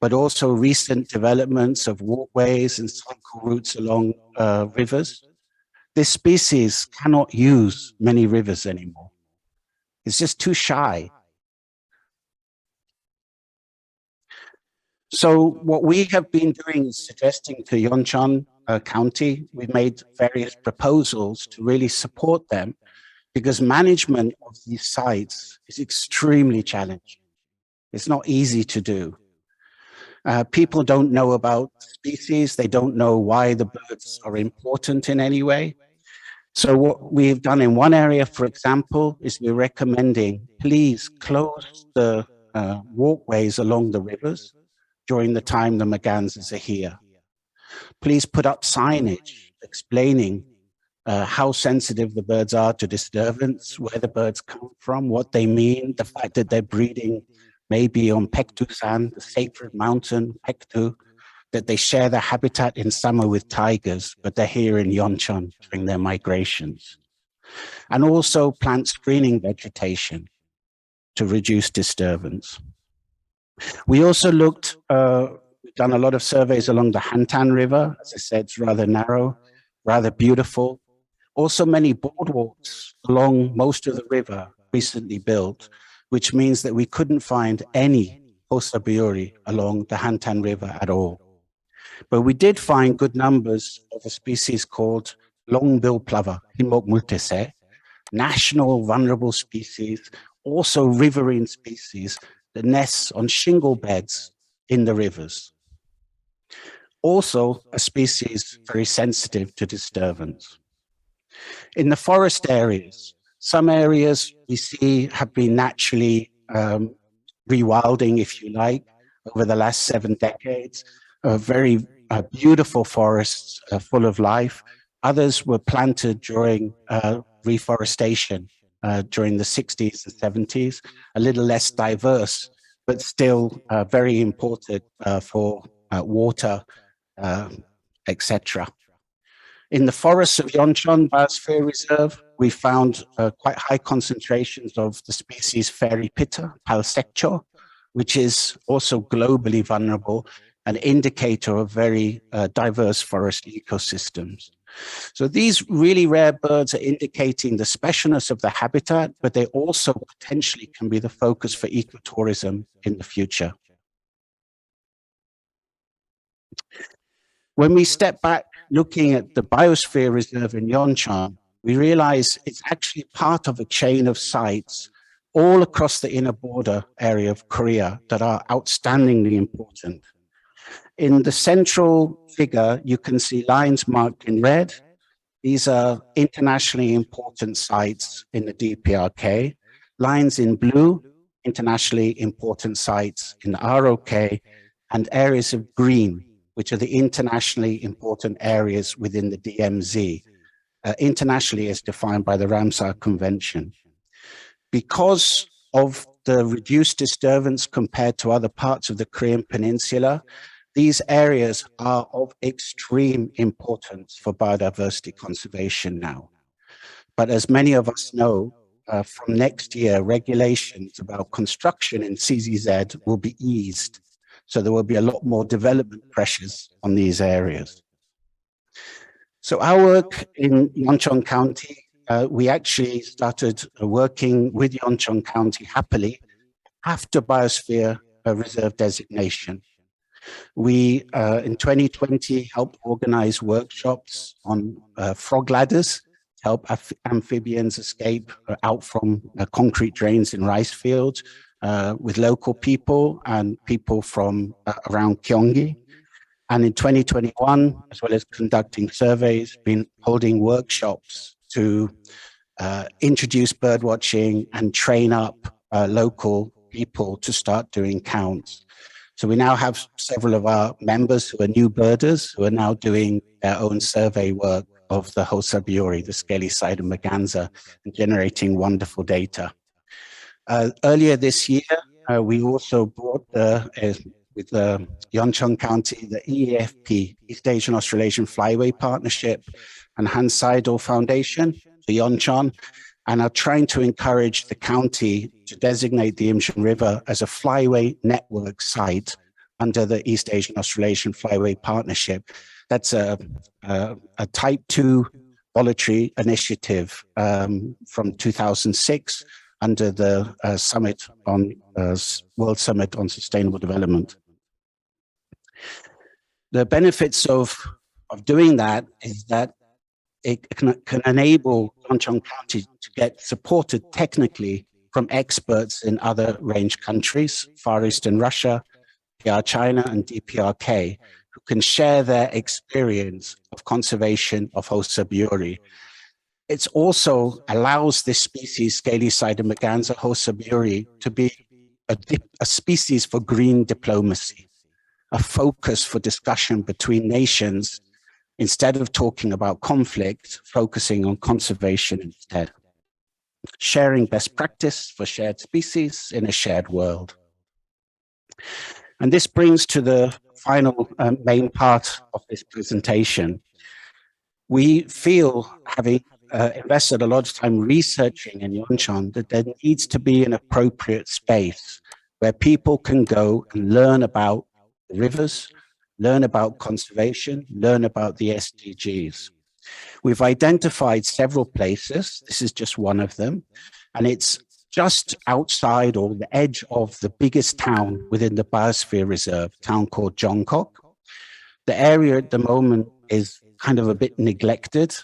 S4: but also recent developments of walkways and cycle routes along rivers, this species cannot use many rivers anymore. It's just too shy. So what we have been doing is suggesting to Yeoncheon County, we've made various proposals to really support them because management of these sites is extremely challenging. It's not easy to do. People don't know about species. They don't know why the birds are important in any way. So what we've done in one area, for example, is we're recommending please close the walkways along the rivers during the time the mergansers are here. Please put up signage explaining how sensitive the birds are to disturbance, where the birds come from, what they mean, the fact that they're breeding maybe on Paektusan, the sacred mountain, Paektu, that they share their habitat in summer with tigers, but they're here in Yeoncheon during their migrations. And also plant screening vegetation to reduce disturbance. We also looked, we've done a lot of surveys along the Hantan River. As I said, it's rather narrow, rather beautiful. Also many boardwalks along most of the river recently built, which means that we couldn't find any Osa biuri along the Hantan River at all. But we did find good numbers of a species called long-billed plover, Himok multese, national vulnerable species, also riverine species that nests on shingle beds in the rivers. Also a species very sensitive to disturbance. In the forest areas, some areas we see have been naturally rewilding, if you like, over the last 7 decades. Very beautiful forests full of life. Others were planted during reforestation during the 60s and 70s, a little less diverse, but still very important for water, etc. In the forests of Yeoncheon Biosphere Reserve, we found quite high concentrations of the species fairy pitta, Palsekcho, which is also globally vulnerable an indicator of very diverse forest ecosystems. So these really rare birds are indicating the specialness of the habitat, but they also potentially can be the focus for ecotourism in the future. When we step back looking at the biosphere reserve in Yeoncheon, we realize it's actually part of a chain of sites all across the inner border area of Korea that are outstandingly important. In the central figure, you can see lines marked in red. These are internationally important sites in the DPRK. Lines in blue, internationally important sites in the ROK, and areas of green, which are the internationally important areas within the DMZ, internationally as defined by the Ramsar Convention. Because of the reduced disturbance compared to other parts of the Korean Peninsula, these areas are of extreme importance for biodiversity conservation now. But as many of us know, from next year, regulations about construction in CZZ will be eased. So there will be a lot more development pressures on these areas. So our work in Yeoncheon County, we actually started working with Yeoncheon County happily after Biosphere Reserve designation. We, in 2020, helped organize workshops on frog ladders to help amphibians escape out from concrete drains in rice fields with local people and people from around Gyeonggi. And in 2021, as well as conducting surveys, been holding workshops to introduce birdwatching and train up local people to start doing counts. So we now have several of our members who are new birders who are now doing their own survey work of the Hosabiori, the scaly side of Merganser, and generating wonderful data. Earlier this year, we also brought with Yeoncheon County, the EAFP, East Asian Australasian Flyway Partnership, and Hans Seidel Foundation to Yeoncheon, and are trying to encourage the county to designate the Imshin River as a flyway network site under the East Asian Australasian Flyway Partnership. That's a type 2 voluntary initiative from 2006 under the summit on World Summit on Sustainable Development. The benefits of doing that is that it can enable Yeoncheon County to get supported technically from experts in other range countries, Far Eastern Russia, PR China, and DPRK, who can share their experience of conservation of Hosabiori. It also allows this species, scaly-sided Merganser Hosabiori, to be a species for green diplomacy, a focus for discussion between nations, instead of talking about conflict, focusing on conservation instead. Sharing best practice for shared species in a shared world. And this brings to the final main part of this presentation. We feel, having invested a lot of time researching in Yeoncheon, that there needs to be an appropriate space where people can go and learn about the rivers, learn about conservation, learn about the SDGs. We've identified several places. This is just one of them. And it's just outside or the edge of the biggest town within the Biosphere Reserve, a town called Jongkok. The area at the moment is kind of a bit neglected.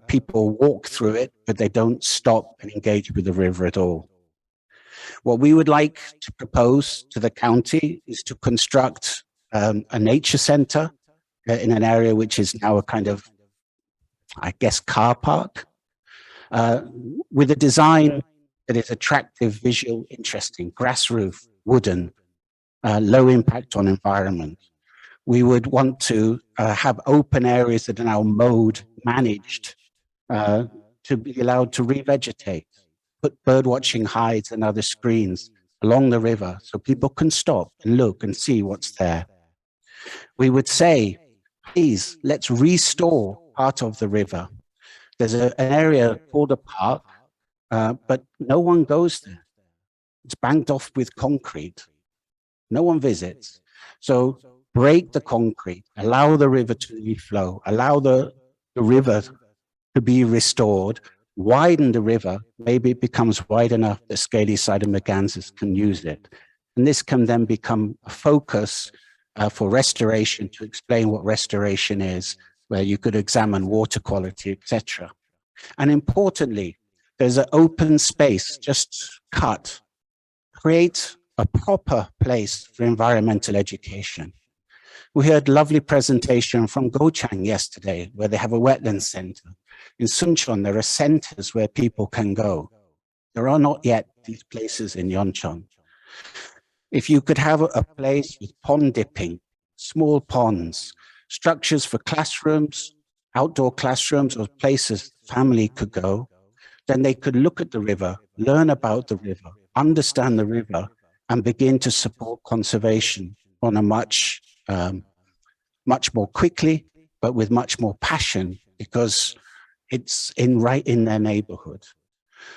S4: People walk through it, but they don't stop and engage with the river at all. What we would like to propose to the county is to construct a nature center in an area which is now a kind of, I guess, car park, with a design that is attractive, visual, interesting, grass roof, wooden, low impact on environment. We would want to have open areas that are now mowed, managed, to be allowed to revegetate, put birdwatching hides and other screens along the river so people can stop and look and see what's there. We would say, please, let's restore part of the river. There's an area called a park, but no one goes there. It's banked off with concrete. No one visits. So break the concrete, allow the river to reflow, allow the river to be restored, widen the river, maybe it becomes wide enough that scaly side and Mergansers can use it. And this can then become a focus for restoration, to explain what restoration is, where you could examine water quality, etc. And importantly, there's an open space just cut. Create a proper place for environmental education. We heard lovely presentation from Gochang yesterday, where they have a wetland center. In Suncheon, there are centers where people can go. There are not yet these places in Yeoncheon. If you could have a place with pond dipping, small ponds, structures for classrooms, outdoor classrooms, or places family could go, then they could look at the river, learn about the river, understand the river, and begin to support conservation on a much more quickly, but with much more passion, because it's right in their neighborhood.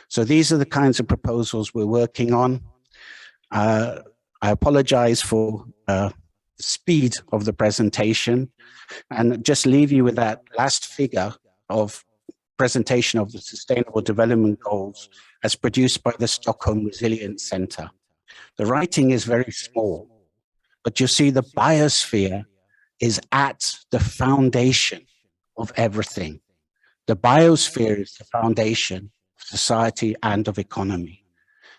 S4: So these are the kinds of proposals we're working on. I apologize for the speed of the presentation, and just leave you with that last figure of presentation of the Sustainable Development Goals as produced by the Stockholm Resilience Center. The writing is very small, but you see the biosphere is at the foundation of everything. The biosphere is the foundation of society and of economy.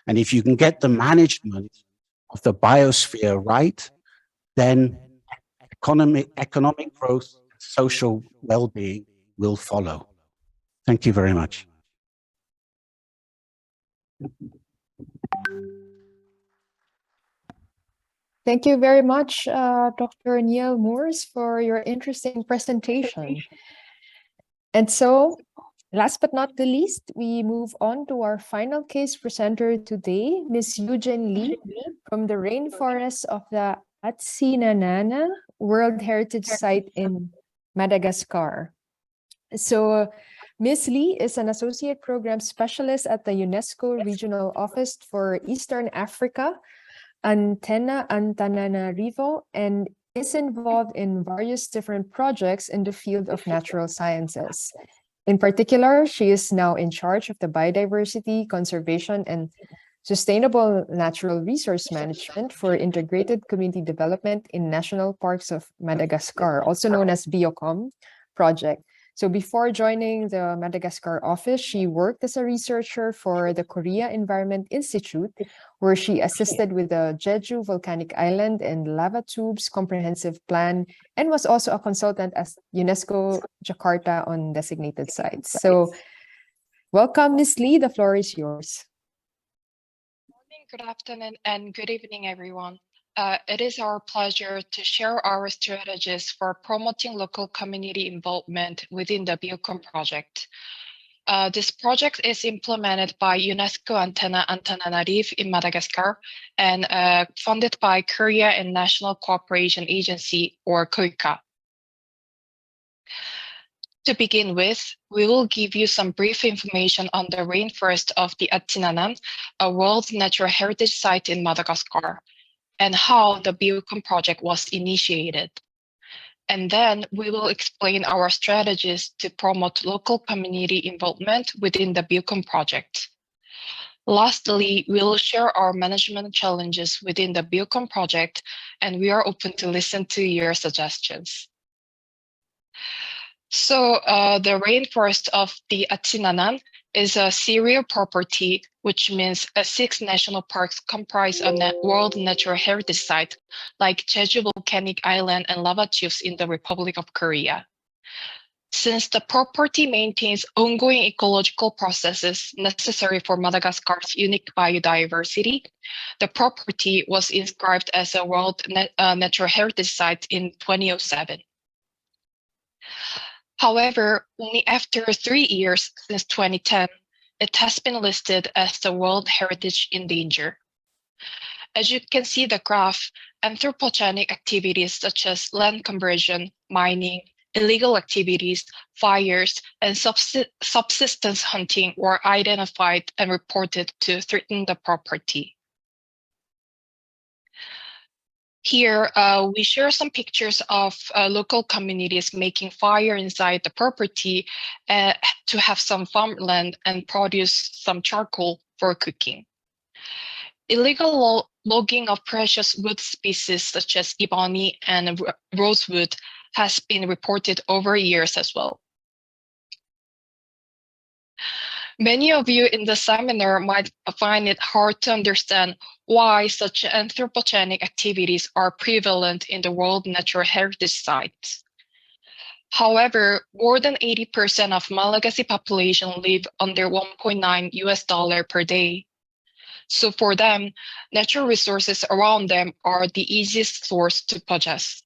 S4: And if you can get the management of the biosphere right, then economic growth, social well-being will follow. Thank you very much.
S2: Thank you very much, Dr. Neil Moores, for your interesting presentation. And so, last but not the least, we move on to our final case presenter today, Ms. Eugene Lee from the rainforests of the Atsinanana World Heritage Site in Madagascar. So, Ms. Lee is an associate program specialist at the UNESCO Regional Office for Eastern Africa, Antananarivo, and is involved in various different projects in the field of natural sciences. In particular, she is now in charge of the biodiversity conservation and sustainable natural resource management for integrated community development in national parks of Madagascar, also known as BIOCOM project. So before joining the Madagascar office, she worked as a researcher for the Korea Environment Institute, where she assisted with the Jeju Volcanic Island and Lava Tubes Comprehensive Plan, and was also a consultant at UNESCO Jakarta on designated sites. So welcome, Ms. Lee, the floor is yours.
S5: Good afternoon and good evening, everyone. It is our pleasure to share our strategies for promoting local community involvement within the BIOCOM project. This project is implemented by UNESCO Antananarivo in Madagascar and funded by Korea and National Cooperation Agency, or KOICA. To begin with, we will give you some brief information on the rainforest of the Atsinanan, a World Natural Heritage Site in Madagascar, and how the BIOCOM project was initiated. And then we will explain our strategies to promote local community involvement within the BIOCOM project. Lastly, we will share our management challenges within the BIOCOM project, and we are open to listen to your suggestions. So the rainforest of the Atsinanan is a serial property, which means 6 national parks comprise a World Natural Heritage Site, like Jeju Volcanic Island and Lava Tubes in the Republic of Korea. Since the property maintains ongoing ecological processes necessary for Madagascar's unique biodiversity, the property was inscribed as a World Natural Heritage Site in 2007. However, only after 3 years since 2010, it has been listed as the World Heritage in Danger. As you can see the graph, anthropogenic activities such as land conversion, mining, illegal activities, fires, and subsistence hunting were identified and reported to threaten the property. Here, we share some pictures of local communities making fire inside the property to have some farmland and produce some charcoal for cooking. Illegal logging of precious wood species such as ebony and rosewood has been reported over years as well. Many of you in the seminar might find it hard to understand why such anthropogenic activities are prevalent in the World Natural Heritage Sites. However, more than 80% of Malagasy population live under $1.9 per day. So for them, natural resources around them are the easiest source to possess.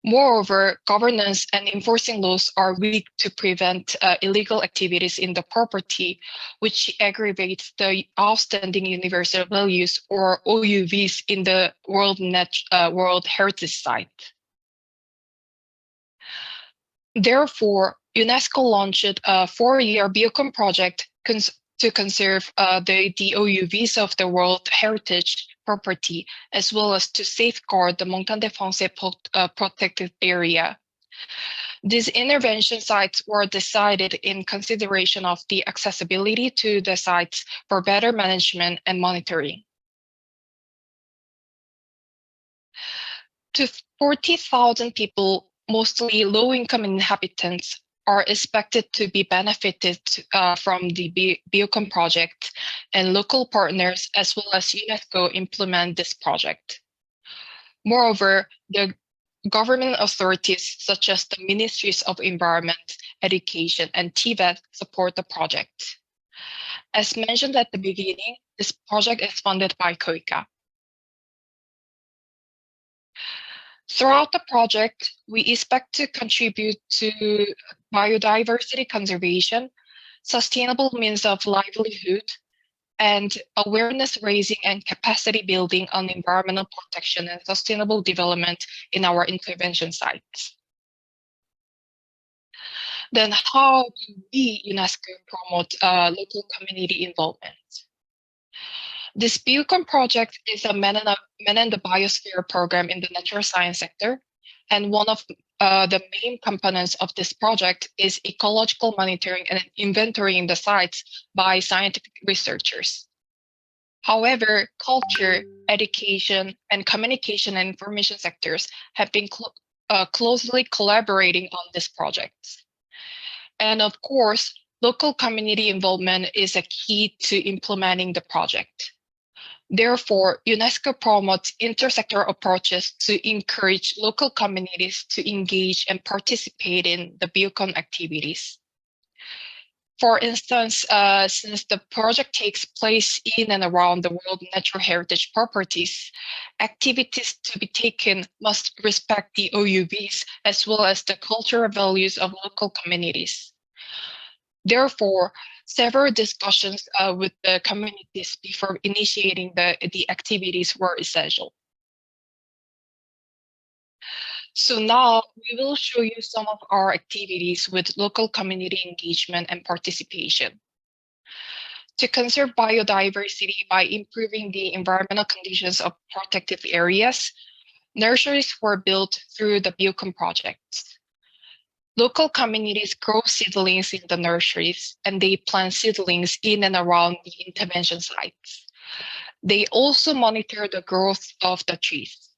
S5: Moreover, governance and enforcing laws are weak to prevent illegal activities in the property, which aggravates the outstanding universal values or OUVs in the World Heritage Site. Therefore, UNESCO launched a 4-year Biocom project to conserve the OUVs of the World Heritage property, as well as to safeguard the Montagne des Français protected area. These intervention sites were decided in consideration of the accessibility to the sites for better management and monitoring. To 40,000 people, mostly low-income inhabitants, are expected to be benefited from the Biocom project, and local partners as well as UNESCO implement this project. Moreover, the government authorities such as the Ministries of Environment, Education, and TVET support the project. As mentioned at the beginning, this project is funded by KOICA. Throughout the project, we expect to contribute to biodiversity conservation, sustainable means of livelihood, and awareness raising and capacity building on environmental protection and sustainable development in our intervention sites. Then how do we, UNESCO, promote local community involvement? This Biocom project is a Man in the Biosphere program in the natural science sector, and one of the main components of this project is ecological monitoring and inventorying the sites by scientific researchers. However, culture, education, and communication and information sectors have been closely collaborating on this project. And of course, local community involvement is a key to implementing the project. Therefore, UNESCO promotes intersectoral approaches to encourage local communities to engage and participate in the Biocom activities. For instance, since the project takes place in and around the World Natural Heritage properties, activities to be taken must respect the OUVs as well as the cultural values of local communities. Therefore, several discussions with the communities before initiating the activities were essential. So now we will show you some of our activities with local community engagement and participation. To conserve biodiversity by improving the environmental conditions of protected areas, nurseries were built through the Biocom project. Local communities grow seedlings in the nurseries, and they plant seedlings in and around the intervention sites. They also monitor the growth of the trees.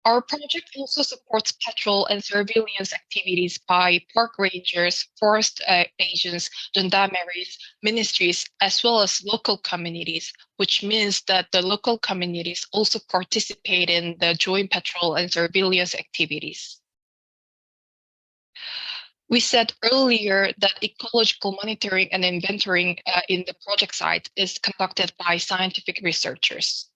S5: Our project also supports patrol and surveillance activities by park rangers, forest agents, gendarmeries, ministries, as well as local communities, which means that the local communities also participate in the joint patrol and surveillance activities. We said earlier that ecological monitoring and inventorying in the project site is conducted by scientific researchers.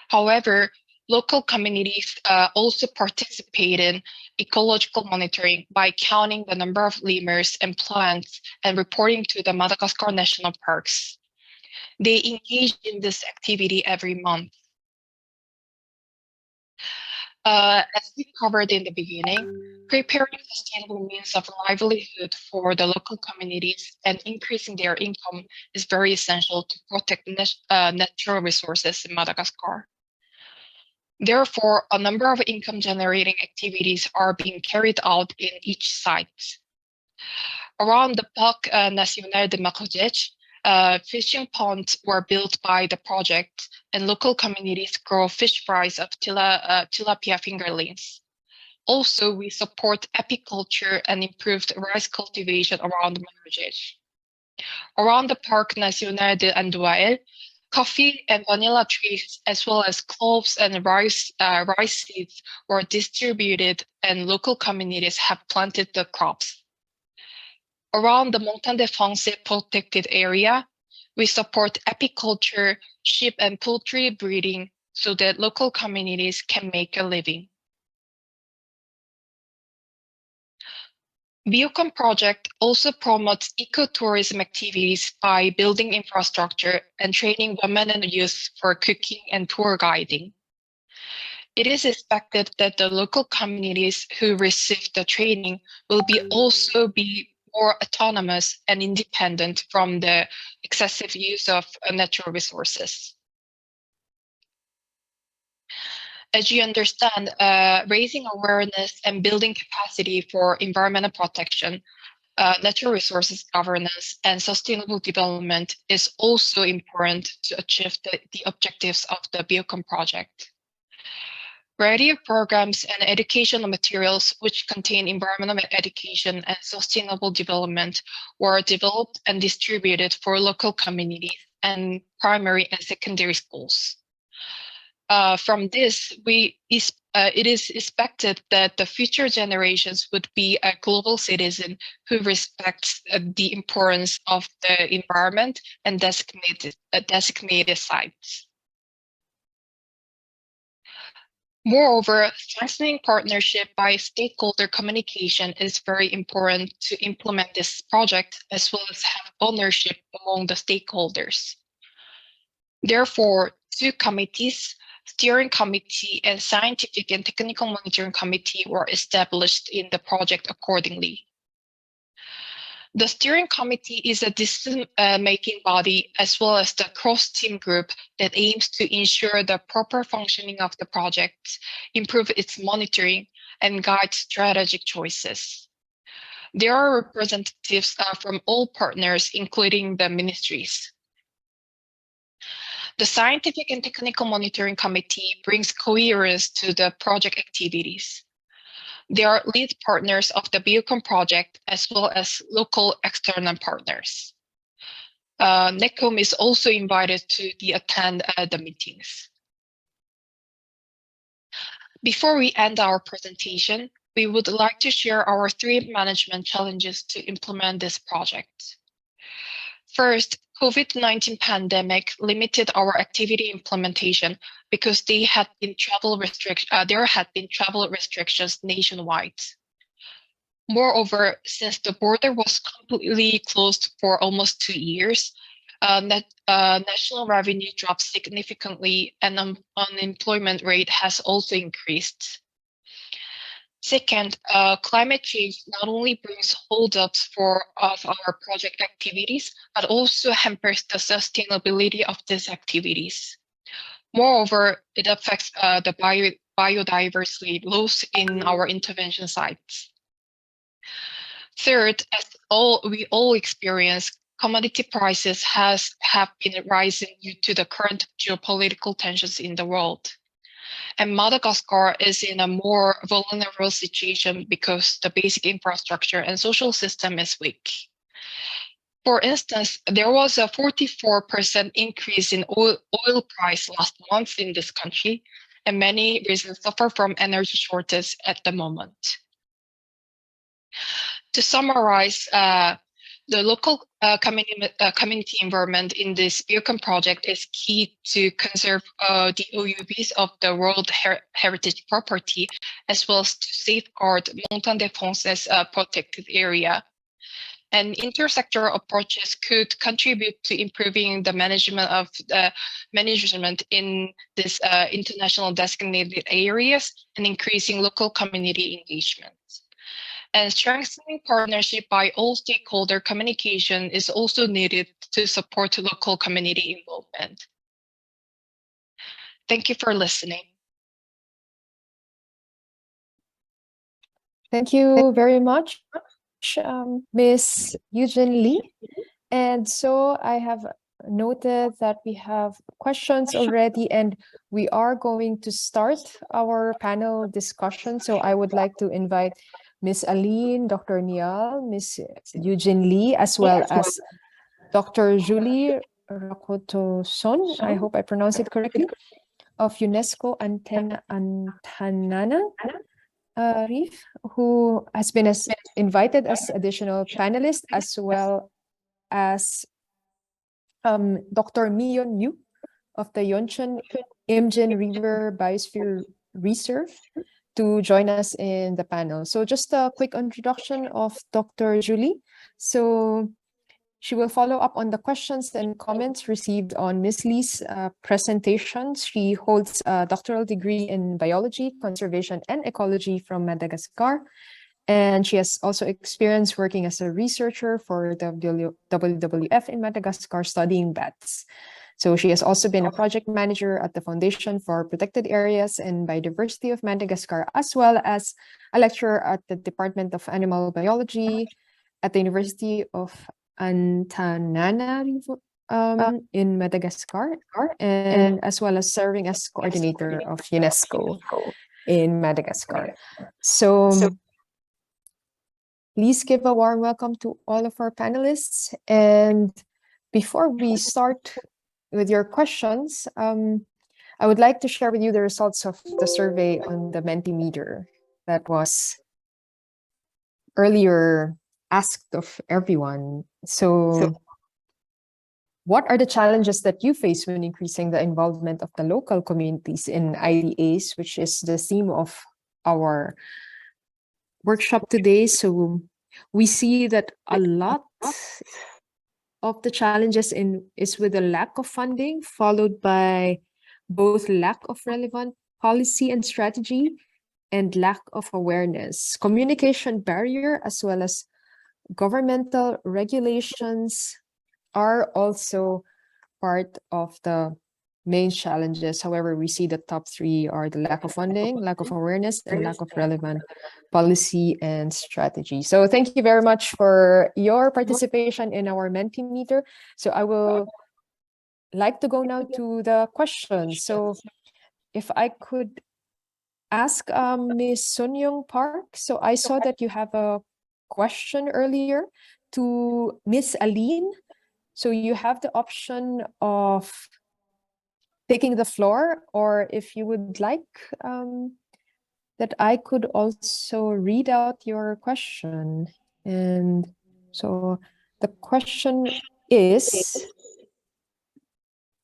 S5: However, local communities also participate in ecological monitoring by counting the number of lemurs and plants and reporting to the Madagascar National Parks. They engage in this activity every month. As we covered in the beginning, preparing sustainable means of livelihood for the local communities and increasing their income is very essential to protect natural resources in Madagascar. Therefore, a number of income-generating activities are being carried out in each site. Around the Parc National de Marojej, fishing ponds were built by the project, and local communities grow fish fries of tilapia fingerlings. Also, we support apiculture and improved rice cultivation around Marojej. Around the Parc National de Andoael, coffee and vanilla trees, as well as cloves and rice seeds, were distributed, and local communities have planted the crops. Around the Montagne de France protected area, we support apiculture, sheep and poultry breeding so that local communities can make a living. Biocom project also promotes ecotourism activities by building infrastructure and training women and youth for cooking and tour guiding. It is expected that the local communities who receive the training will also be more autonomous and independent from the excessive use of natural resources. As you understand, raising awareness and building capacity for environmental protection, natural resources governance, and sustainable development is also important to achieve the objectives of the Biocom project. Variety of programs and educational materials which contain environmental education and sustainable development were developed and distributed for local communities and primary and secondary schools. From this, it is expected that the future generations would be a global citizen who respects the importance of the environment and designated sites. Moreover, strengthening partnership by stakeholder communication is very important to implement this project, as well as have ownership among the stakeholders. Therefore, two committees, Steering Committee and Scientific and Technical Monitoring Committee, were established in the project accordingly. The Steering Committee is a decision-making body, as well as the cross-team group that aims to ensure the proper functioning of the project, improve its monitoring, and guide strategic choices. There are representatives from all partners, including the ministries. The Scientific and Technical Monitoring Committee brings coherence to the project activities. They are lead partners of the Biocom project, as well as local external partners. NECOM is also invited to attend the meetings. Before we end our presentation, we would like to share our 3 management challenges to implement this project. First, COVID-19 pandemic limited our activity implementation because there had been travel restrictions nationwide. Moreover, since the border was completely closed for almost 2 years, national revenue dropped significantly, and unemployment rate has also increased. Second, climate change not only brings holdups of our project activities, but also hampers the sustainability of these activities. Moreover, it affects the biodiversity loss in our intervention sites. Third, as we all experience, commodity prices have been rising due to the current geopolitical tensions in the world. And Madagascar is in a more vulnerable situation because the basic infrastructure and social system is weak. For instance, there was a 44% increase in oil price last month in this country, and many regions suffer from energy shortage at the moment. To summarize, the local community environment in this Biocom project is key to conserve the OUBs of the World Heritage Property, as well as to safeguard Montagne de France's protected area. And intersectoral approaches could contribute to improving the management in this international designated areas and increasing local community engagement. And strengthening partnership by all stakeholder communication is also needed to support local community involvement. Thank you for listening.
S2: Thank you very much, Ms. Eugene Lee. And so I have noted that we have questions already, and we are going to start our panel discussion. So I would like to invite Ms. Aline, Dr. Nial, Ms. Eugene Lee, as well as Dr. Julie Rakoto-son, I hope I pronounce it correctly, of UNESCO Antanana Reef, who has been invited as additional panelist, as well as Dr. Miyeon Yu of the Yeoncheon Imjin River Biosphere Reserve to join us in the panel. So just a quick introduction of Dr. Julie. So she will follow up on the questions and comments received on Ms. Lee's presentation. She holds a doctoral degree in biology, conservation, and ecology from Madagascar. And she has also experience working as a researcher for the WWF in Madagascar studying bats. So she has also been a project manager at the Foundation for Protected Areas and Biodiversity of Madagascar, as well as a lecturer at the Department of Animal Biology at the University of Antananarivo in Madagascar, and as well as serving as coordinator of UNESCO in Madagascar. So please give a warm welcome to all of our panelists. And before we start with your questions, I would like to share with you the results of the survey on the Mentimeter that was earlier asked of everyone. So what are the challenges that you face when increasing the involvement of the local communities in IDAs, which is the theme of our workshop today? So we see that a lot of the challenges is with the lack of funding, followed by both lack of relevant policy and strategy and lack of awareness, communication barrier, as well as governmental regulations are also part of the main challenges. However, we see the top three are the lack of funding, lack of awareness, and lack of relevant policy and strategy. So thank you very much for your participation in our Mentimeter. So I will like to go now to the questions. So if I could ask Ms. Sunyoung Park. So I saw that you have a question earlier to Ms. Aline. So you have the option of taking the floor, or if you would like that I could also read out your question. And so the question is,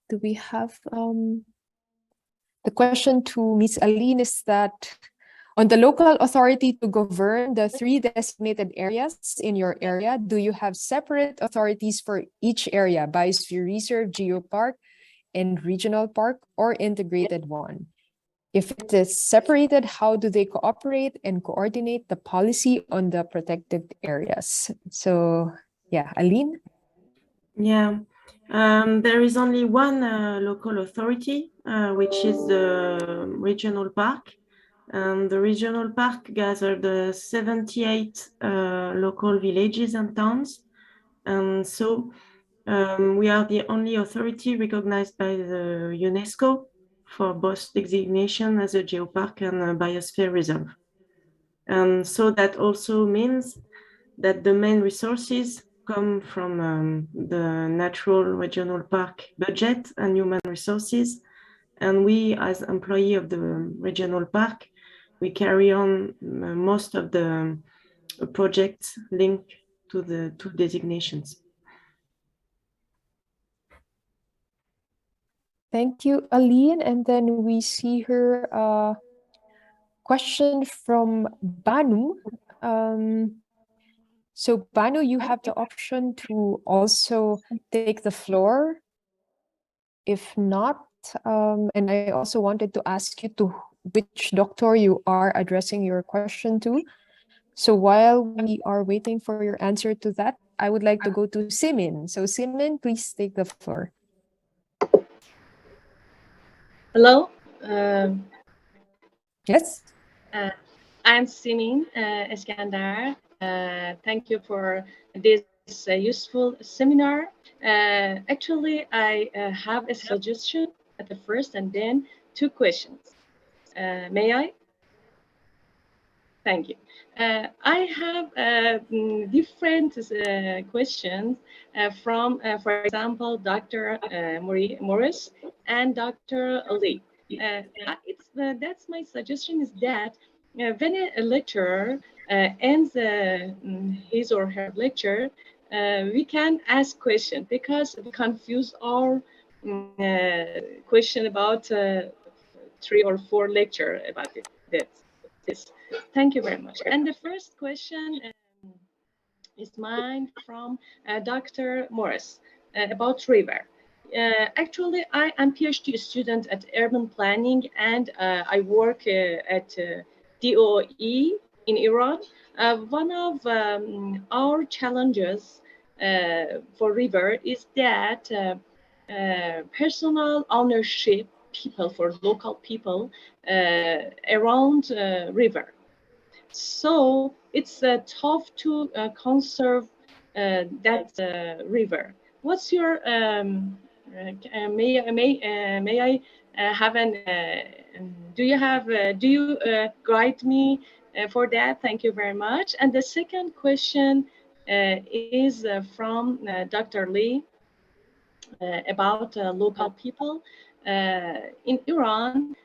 S2: do we have the question to Ms. Aline is that on the local authority to govern the 3 designated areas in your area, do you have separate authorities for each area, biosphere reserve, geopark, and regional park, or integrated one? If it is separated, how do they cooperate and coordinate the policy on the protected areas? So yeah, Aline?
S3: Yeah, there is only one local authority, which is the regional park. The regional park gathered 78 local villages and towns. So we are the only authority recognized by the UNESCO for both designation as a geopark and a biosphere reserve. So that also means that the main resources come from the natural regional park budget and human resources. And we, as employee of the regional park, we carry on most of the projects linked to the two designations.
S2: Thank you, Aline. And then we see her question from Banu. So Banu, you have the option to also take the floor. If not, and I also wanted to ask you to which doctor you are addressing your question to. So while we are waiting for your answer to that, I would like to go to Simin. So Simin, please take the floor.
S6: Hello.
S2: Yes.
S6: I'm Simin Eskandar. Thank you for this useful seminar. Actually, I have a suggestion at the first and then 2 questions. May I? Thank you. I have different questions from, for example, Dr. Morris and Dr. Lee. That's my suggestion is that when a lecturer ends his or her lecture, we can ask questions because we confuse our question about 3 or 4 lecture about it. This. Thank you very much. And the first question is mine from Dr. Morris about river. Actually, I am PhD student at urban planning and I work at DOE in Iran. One of our challenges for river is that personal ownership people for local people around river. So it's tough to conserve that river. What's your may I have an do you guide me for that? Thank you very much. And the second question is from Dr. Lee about local people in Iran.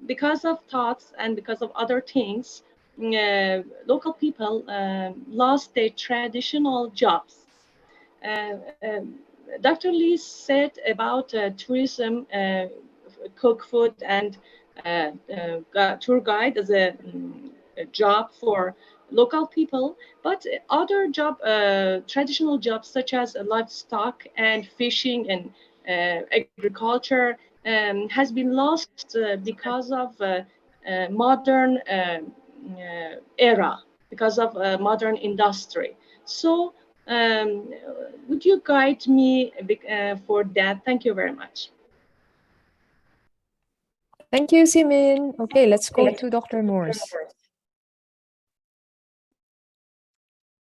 S6: Because of thoughts and because of other things, local people lost their traditional jobs. Dr. Lee said about tourism, cook food, and tour guide as a job for local people, but other traditional jobs such as livestock and fishing and agriculture has been lost because of modern era, because of modern industry. So would you guide me for that? Thank you very much.
S2: Thank you, Simin. Okay, let's go to Dr. Morris.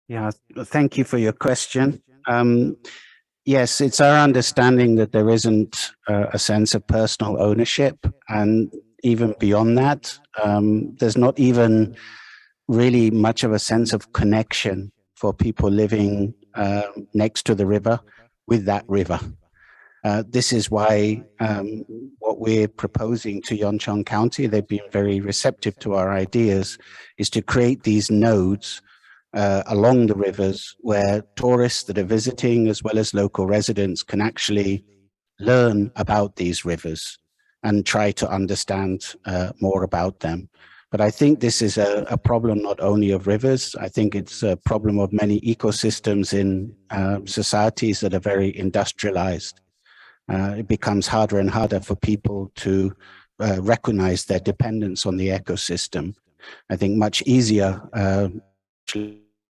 S4: Yeah, thank you for your question. Yes, it's our understanding that there isn't a sense of personal ownership, and even beyond that, there's not even really much of a sense of connection for people living next to the river with that river. This is why what we're proposing to Yeoncheon County, they've been very receptive to our ideas, is to create these nodes along the rivers where tourists that are visiting as well as local residents can actually learn about these rivers and try to understand more about them. But I think this is a problem not only of rivers, I think it's a problem of many ecosystems in societies that are very industrialized. It becomes harder and harder for people to recognize their dependence on the ecosystem. I think much easier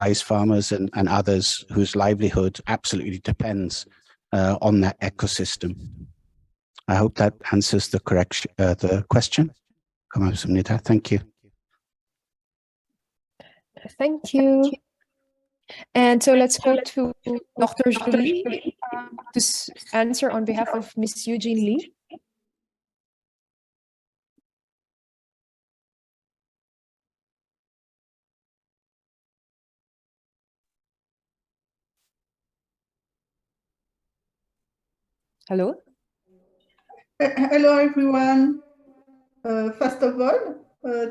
S4: rice farmers and others whose livelihood absolutely depends on that ecosystem. I hope that answers the question. Thank you.
S2: Thank you. And so let's go to Dr. Julie to answer on behalf of Ms. Eugene Lee. Hello.
S7: Hello, everyone. First of all,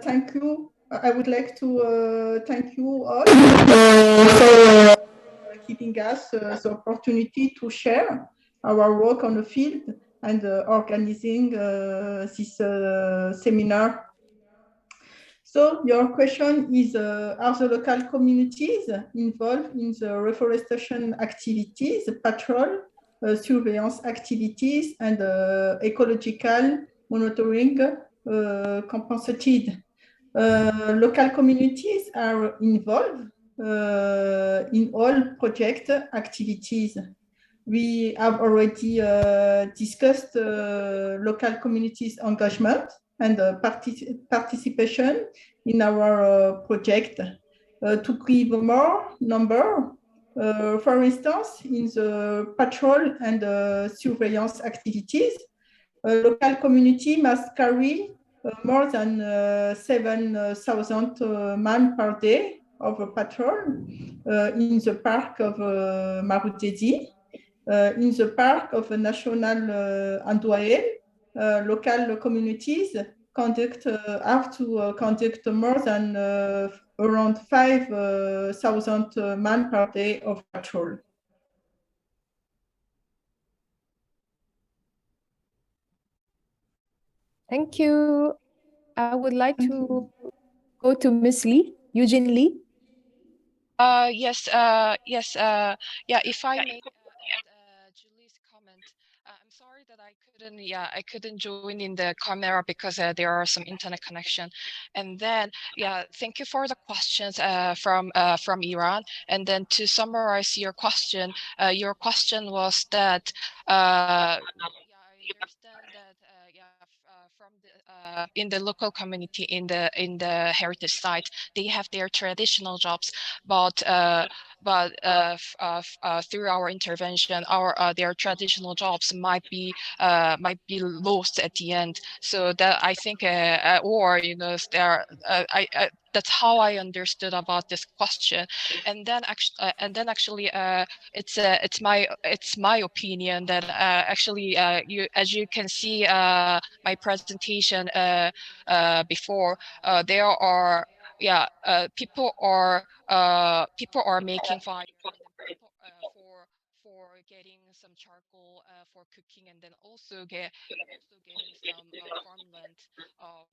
S7: thank you. I would like to thank you all for giving us the opportunity to share our work on the field and organizing this seminar. So your question is, are the local communities involved in the reforestation activities, patrol, surveillance activities, and ecological monitoring compensated? Local communities are involved in all project activities. We have already discussed local communities' engagement and participation in our project. To give more number, for instance, in the patrol and surveillance activities, a local community must carry more than 7,000 man per day of a patrol in the park of Marudedi. In the park of the National Andouael, local communities have to conduct more than around 5,000 man per day of patrol.
S2: Thank you. I would like to go to Miss Lee, Eugene Lee.
S5: Yes, yeah, if I may add Julie's comment, I'm sorry that I couldn't join in the camera because there are some internet connection. And then, yeah, thank you for the questions from Iran. And then to summarize your question was that, yeah, I understand that, from the in the local community in the heritage site, they have their traditional jobs, but through our intervention, their traditional jobs might be lost at the end. So that I think, or you know, that's how I understood about this question. And then actually, it's my opinion that actually, as you can see my presentation before, there are people are making fire, and then people for getting some charcoal for cooking, and then also getting some farmland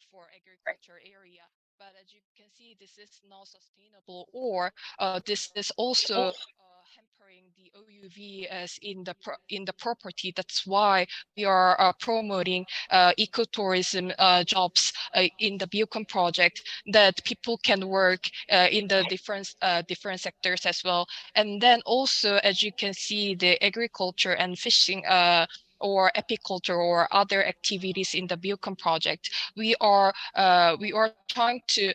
S5: for agriculture area. But as you can see, this is not sustainable, or this is also hampering the OUV as in the property. That's why we are promoting ecotourism jobs in the Beacon project, that people can work in the different sectors as well. And then also, as you can see, the agriculture and fishing or apiculture or other activities in the Beacon project, we are trying to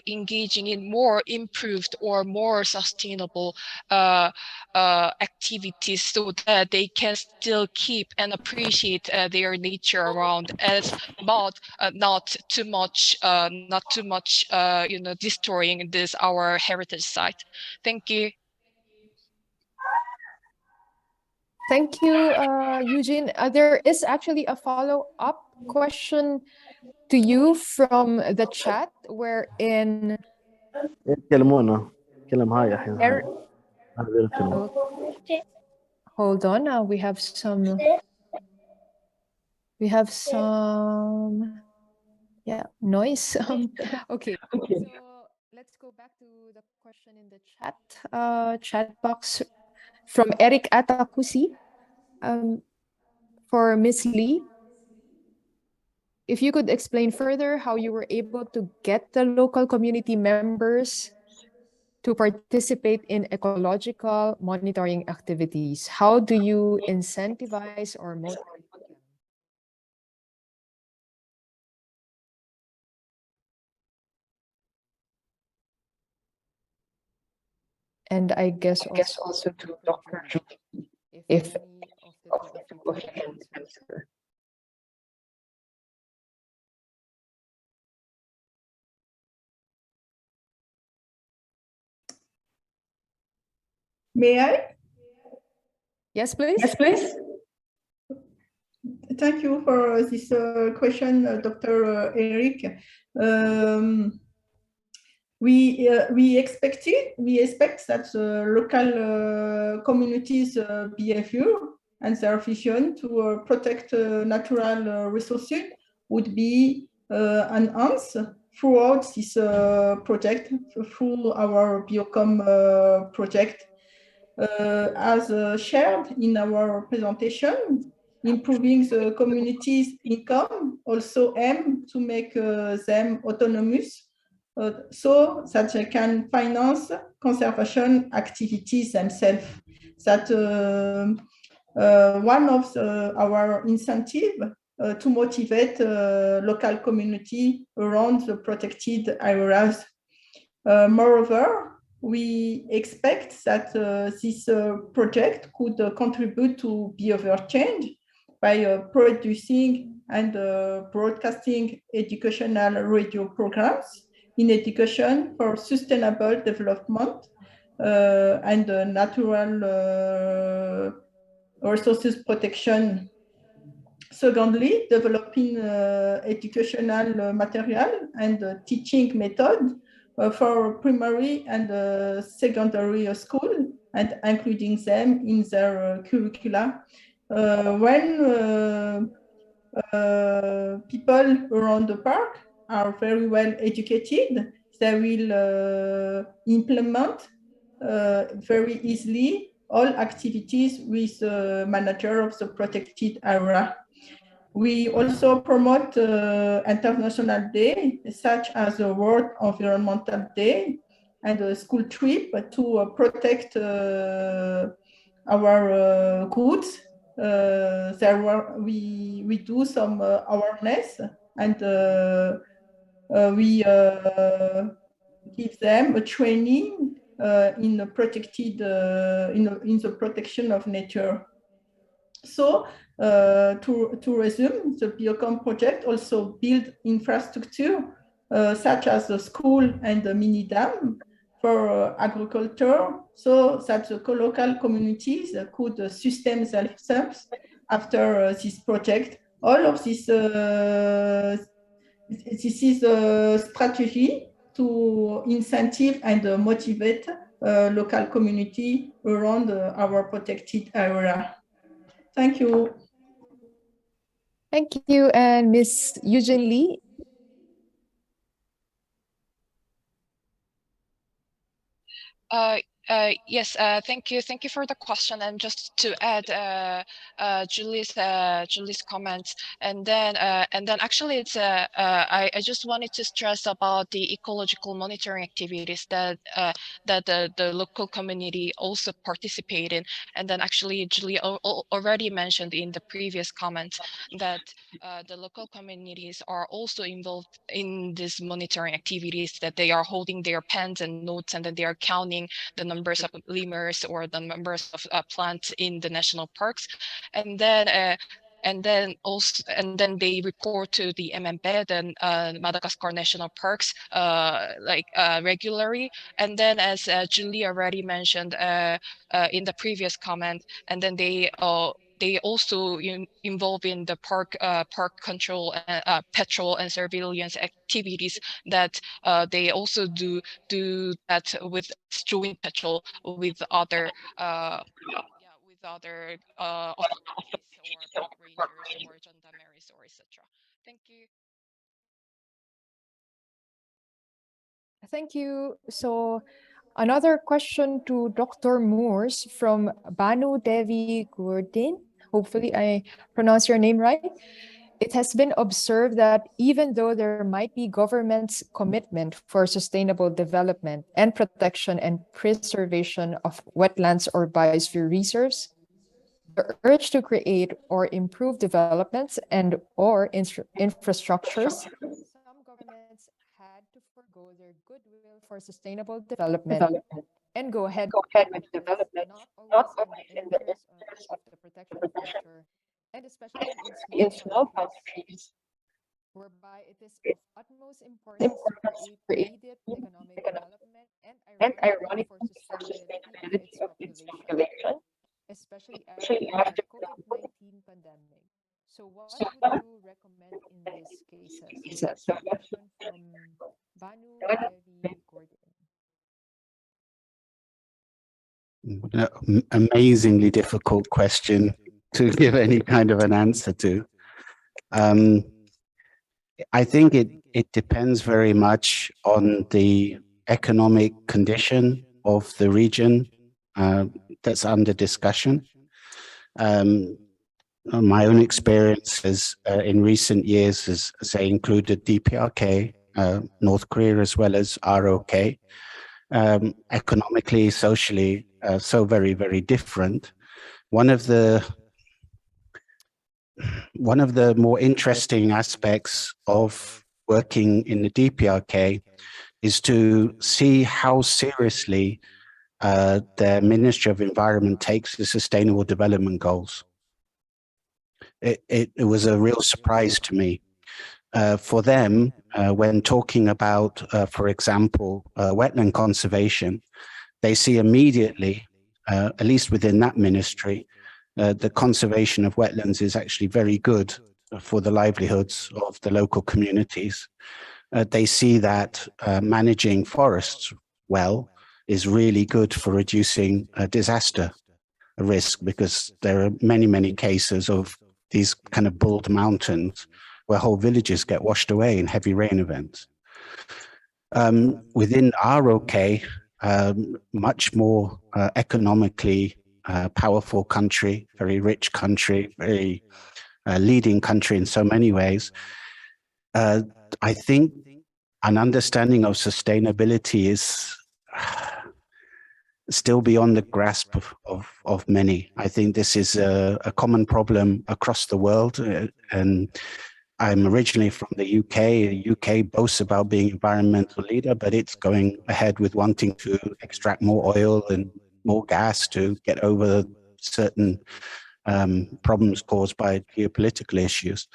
S5: engaging in more improved or more sustainable activities, so that they can still keep and appreciate their nature around, as not too much destroying this our heritage site. Thank you.
S2: Thank you, Eugene. There is actually a follow-up question to you from the chat, wherein
S8: يتكلمونا كلام هاي الحين
S2: Er-
S8: هذا الكلام.
S2: hold on, we have some noise. Okay, so let's go back to the question in the chat box from Eric Atakusi. For Miss Lee, if you could explain further how you were able to get the local community members to participate in ecological monitoring activities. How do you incentivize or motivate them? And I guess also to Dr. Julie, if any of the two of you can answer.
S7: May I?
S2: Yes, please.
S7: Yes, please. Thank you for this question, Dr. Eric. We expect that local communities' behavior and their vision to protect natural resources would be enhanced throughout this project, through our Biocom project. As shared in our presentation, improving the community's income, also aim to make them autonomous so that they can finance conservation activities themselves. That one of our incentive to motivate local community around the protected areas. Moreover, we expect that this project could contribute to behavior change by producing and broadcasting educational radio programs in education for sustainable development and natural resources protection. Secondly, developing educational material and teaching method for primary and secondary school and including them in their curricula. When people around the park are very well educated, they will implement very easily all activities with the manager of the protected area. We also promote International Day, such as the World Environmental Day and a school trip to protect our goods. We do some awareness and we give them a training in the protected in the protection of nature. So to resume, the Biocom project also build infrastructure such as the school and the mini dam for agriculture, so that the local communities could sustain themselves after this project. All of this, this is a strategy to incentive and motivate local community around our protected area. Thank you.
S2: Thank you. And Ms. Eugene Lee.
S5: Yes, thank you. Thank you for the question. And just to add Julie's comments, and then actually it's I just wanted to stress about the ecological monitoring activities that the local community also participate in. And then actually Julie already mentioned in the previous comments that the local communities are also involved in these monitoring activities, that they are holding their pens and notes, and then they are counting the numbers of lemurs or the numbers of plants in the national parks, and then they report to the MMPED and Madagascar National Parks regularly. And then, as Julie already mentioned in the previous comment, and then they also involve in the park control, patrol and surveillance activities that they also do that with joint patrol with other authorities or park rangers or gendarmeries or etc. Thank you.
S2: Thank you. So another question to Dr. Moores from Banu Devi Gurdin. Hopefully I pronounce your name right. It has been observed that even though there might be government's commitment for sustainable development and protection and preservation of wetlands or biosphere reserves, the urge to create or improve developments and or infrastructures, some governments had to forgo their goodwill for sustainable development and go ahead with development, not always in the interest of the protection of nature, and especially in small countries, whereby it is of utmost importance to create immediate economic development and ironically for sustainability of its population, especially after the COVID-19 pandemic. So what would you recommend in these cases? That's a question from Banu Devi Gordon.
S4: Amazingly difficult question to give any kind of an answer to. I think it depends very much on the economic condition of the region that's under discussion. my own experiences in recent years has, say, included DPRK, North Korea, as well as ROK. Economically, socially, so very, very different. One of the more interesting aspects of working in the DPRK is to see how seriously the Ministry of Environment takes the Sustainable Development Goals. It was a real surprise to me. For them, when talking about, for example, wetland conservation, they see immediately, at least within that ministry, the conservation of wetlands is actually very good for the livelihoods of the local communities. They see that managing forests well is really good for reducing disaster risk, because there are many, many cases of these kind of bald mountains where whole villages get washed away in heavy rain events. Within ROK, much more economically powerful country, very rich country, very leading country in so many ways. I think an understanding of sustainability is still beyond the grasp of many. I think this is a common problem across the world, and I'm originally from the UK. The UK boasts about being environmental leader, but it's going ahead with wanting to extract more oil and more gas to get over certain problems caused by geopolitical issues.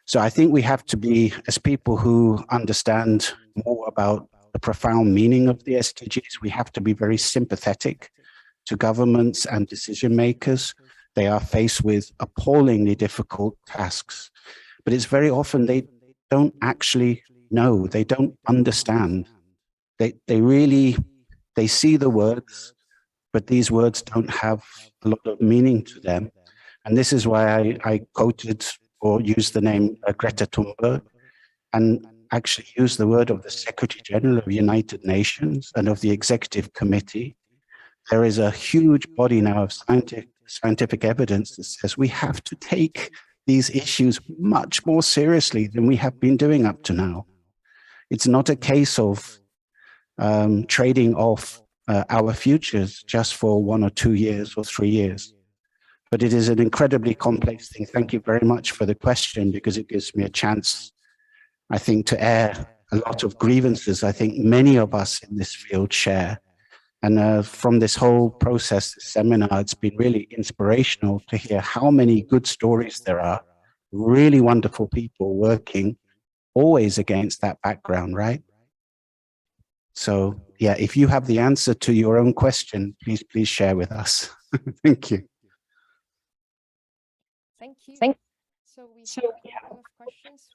S4: So I think we have to be, as people who understand more about the profound meaning of the SDGs, we have to be very sympathetic to governments and decision makers. They are faced with appallingly difficult tasks, but it's very often they don't actually know, they don't understand. They see the words, but these words don't have a lot of meaning to them. And this is why I quoted or used the name Greta Thunberg, and actually used the word of the Secretary General of the United Nations and of the Executive Committee. There is a huge body now of scientific evidence that says we have to take these issues much more seriously than we have been doing up to now. It's not a case of trading off our futures just for 1 or 2 years or 3 years. But it is an incredibly complex thing. Thank you very much for the question, because it gives me a chance, I think, to air a lot of grievances I think many of us in this field share. And from this whole process, this seminar, it's been really inspirational to hear how many good stories there are, really wonderful people working always against that background, right? So yeah, if you have the answer to your own question, please share with us. Thank you.
S2: Thank you. So we have a couple of questions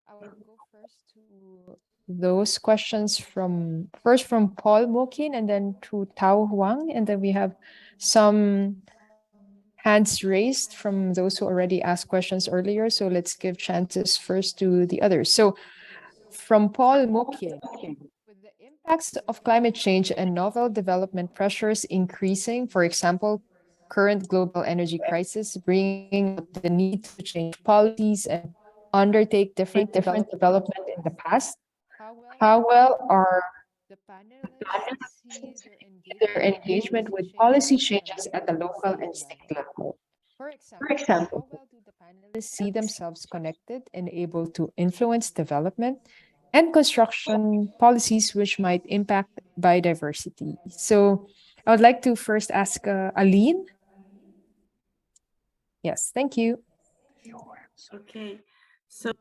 S2: I will go first to those questions first from Paul Mokin and then to Tao Huang. And then we have some hands raised from those who already asked questions earlier. So let's give chances first to the others. So from Paul Mokin, with the impacts of climate change and novel development pressures increasing, for example, current global energy crisis bringing up the need to change policies and undertake different development in the past, how well are the panelists see their engagement with policy changes at the local and state level? For example, how well do the panelists see themselves connected and able to influence development and construction policies which might impact biodiversity? So I would like to first ask Aline. Yes, thank you.
S3: Okay, so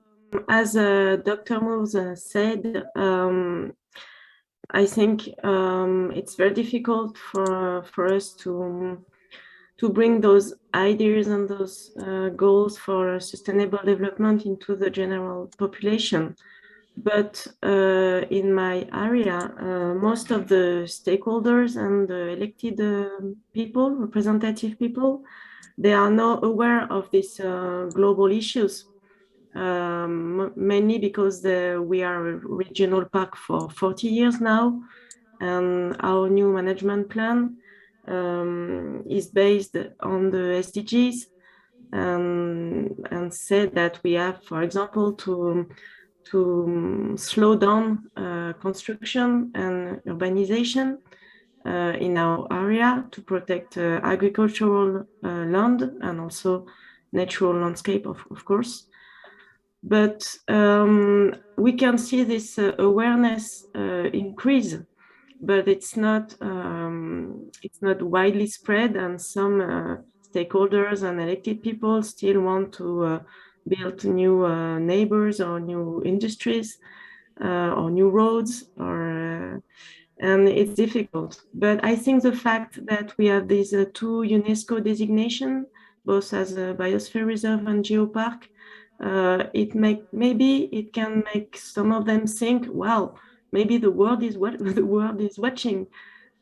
S3: as Dr. Moves said, I think it's very difficult for us to bring those ideas and those goals for sustainable development into the general population. But in my area, most of the stakeholders and the elected people, representative people, they are not aware of these global issues, mainly because we are a regional park for 40 years now, and our new management plan is based on the SDGs. and said that we have, for example, to slow down construction and urbanization in our area to protect agricultural land and also natural landscape, of course. But we can see this awareness increase, but it's not widely spread, and some stakeholders and elected people still want to build new neighbors or new industries or new roads, or and it's difficult. But I think the fact that we have these two UNESCO designation, both as a biosphere reserve and geopark, maybe it can make some of them think, well, maybe the world is the world is watching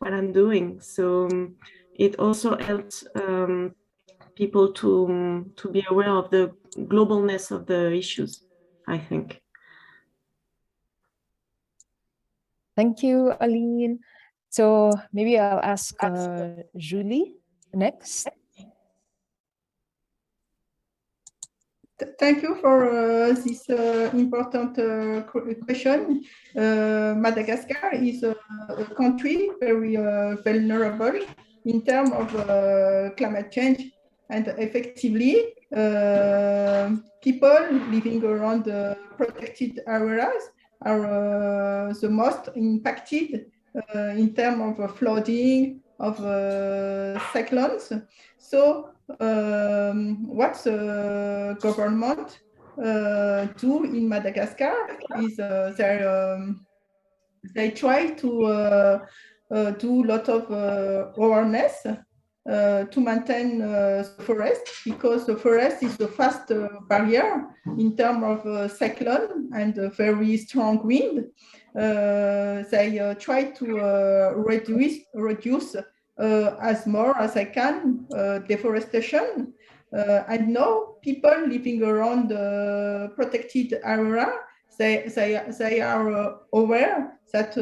S3: what I'm doing. So it also helps people to be aware of the globalness of the issues, I think.
S2: Thank you, Aline. So maybe I'll ask Julie next.
S7: Thank you for this important question. Madagascar is a country very vulnerable in terms of climate change, and effectively people living around the protected areas are the most impacted in terms of flooding, of cyclones. So what the government do in Madagascar is they try to do a lot of awareness to maintain the forest, because the forest is the fast barrier in terms of cyclone and very strong wind. They try to reduce as more as I can deforestation. And now people living around the protected area, they are aware that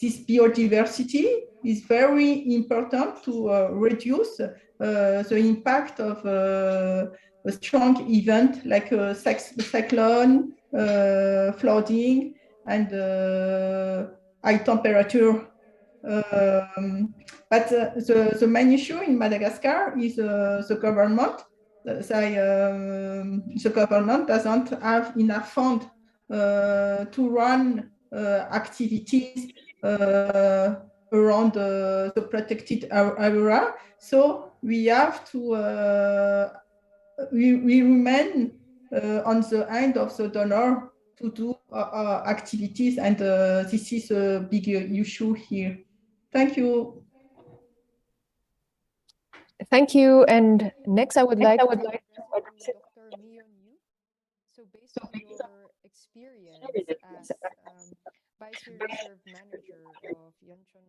S7: this biodiversity is very important to reduce the impact of a strong event like a cyclone, flooding, and high temperature. But the main issue in Madagascar is the government. The government doesn't have enough fund to run activities around the protected area. So we have to, we remain on the end of the donor to do activities, and this is a big issue here. Thank you.
S2: Thank you. And next, I would like to Dr. Mion Yu. So based on your experience as Biosphere Reserve Manager of Yeoncheon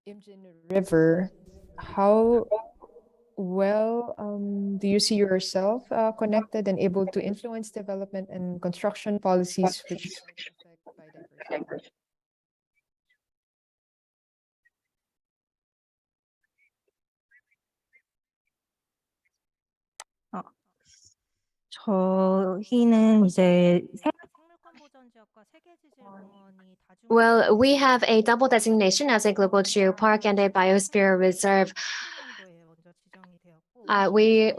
S2: Imjin River, how well do you see yourself connected and able to influence development and construction policies which affect biodiversity?
S9: 저희는 이제 생물권 보전 지역과 세계지질공원이
S10: Well, we have a double designation as a global geopark and a biosphere reserve. We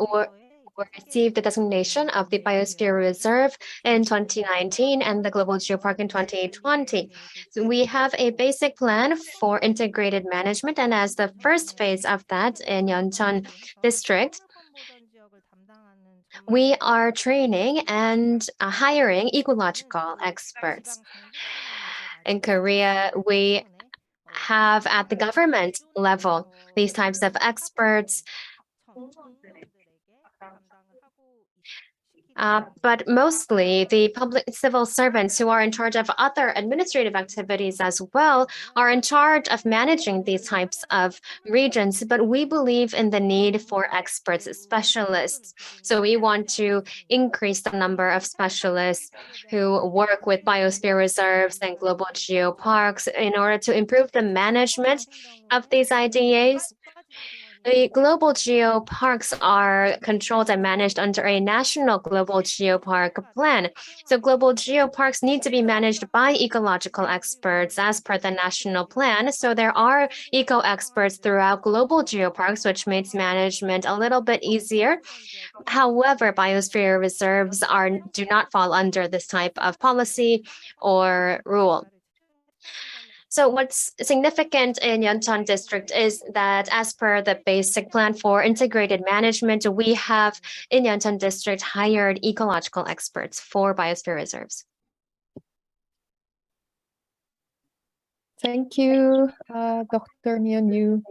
S10: received the designation of the biosphere reserve in 2019 and the global geopark in 2020. So we have a basic plan for integrated management, and as the first phase of that in Yeoncheon district, we are training and hiring ecological experts. In Korea, we have at the government level these types of experts. But mostly the public civil servants who are in charge of other administrative activities as well are in charge of managing these types of regions. But we believe in the need for experts, specialists. So we want to increase the number of specialists who work with biosphere reserves and global geoparks in order to improve the management of these IDAs. The global geoparks are controlled and managed under a national global geopark plan. So global geoparks need to be managed by ecological experts as per the national plan. So there are eco experts throughout global geoparks, which makes management a little bit easier. However, biosphere reserves do not fall under this type of policy or rule. So what's significant in Yeoncheon district is that as per the basic plan for integrated management, we have in Yeoncheon district hired ecological experts for biosphere reserves.
S2: Thank you, Dr. Myun Yu.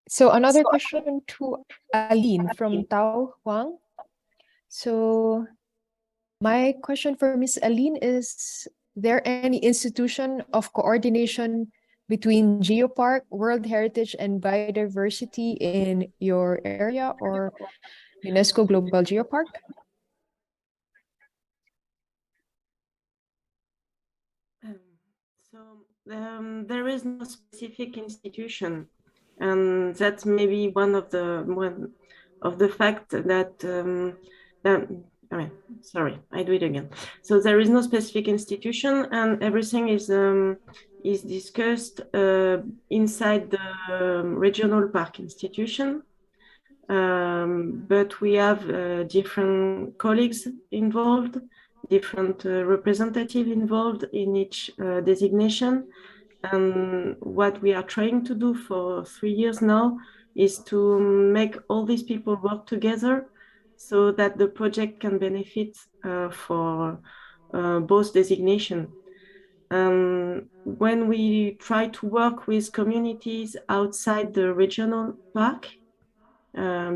S2: So another question to Aline from Tao Huang. So my question for Miss Aline is there any institution of coordination between Geopark, World Heritage, and Biodiversity in your area or UNESCO Global Geopark?
S3: There is no specific institution, and that's maybe one of the fact that sorry, I do it again. So there is no specific institution, and everything is discussed inside the regional park institution. But we have different colleagues involved, different representatives involved in each designation. And what we are trying to do for 3 years now is to make all these people work together so that the project can benefit for both designations. When we try to work with communities outside the regional park,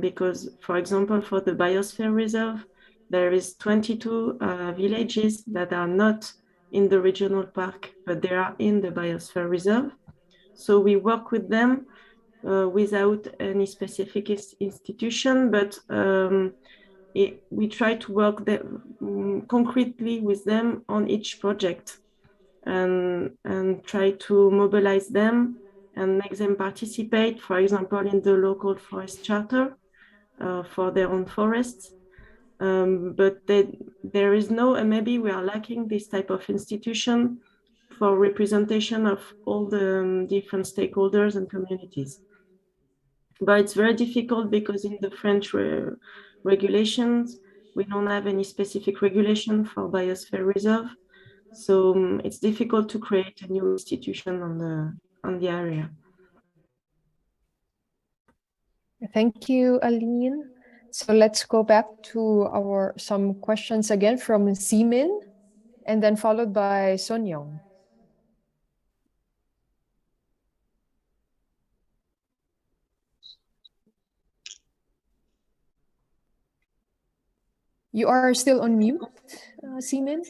S3: because, for example, for the biosphere reserve, there is 22 villages that are not in the regional park, but they are in the biosphere reserve. So we work with them without any specific institution, but we try to work concretely with them on each project and try to mobilize them and make them participate, for example, in the local forest charter for their own forests. But there is no, and maybe we are lacking this type of institution for representation of all the different stakeholders and communities. But it's very difficult because in the French regulations, we don't have any specific regulation for biosphere reserve. So it's difficult to create a new institution on the area.
S2: Thank you, Aline. So let's go back to some questions again from Simin, and then followed by Son Young. You are still on mute, Simin.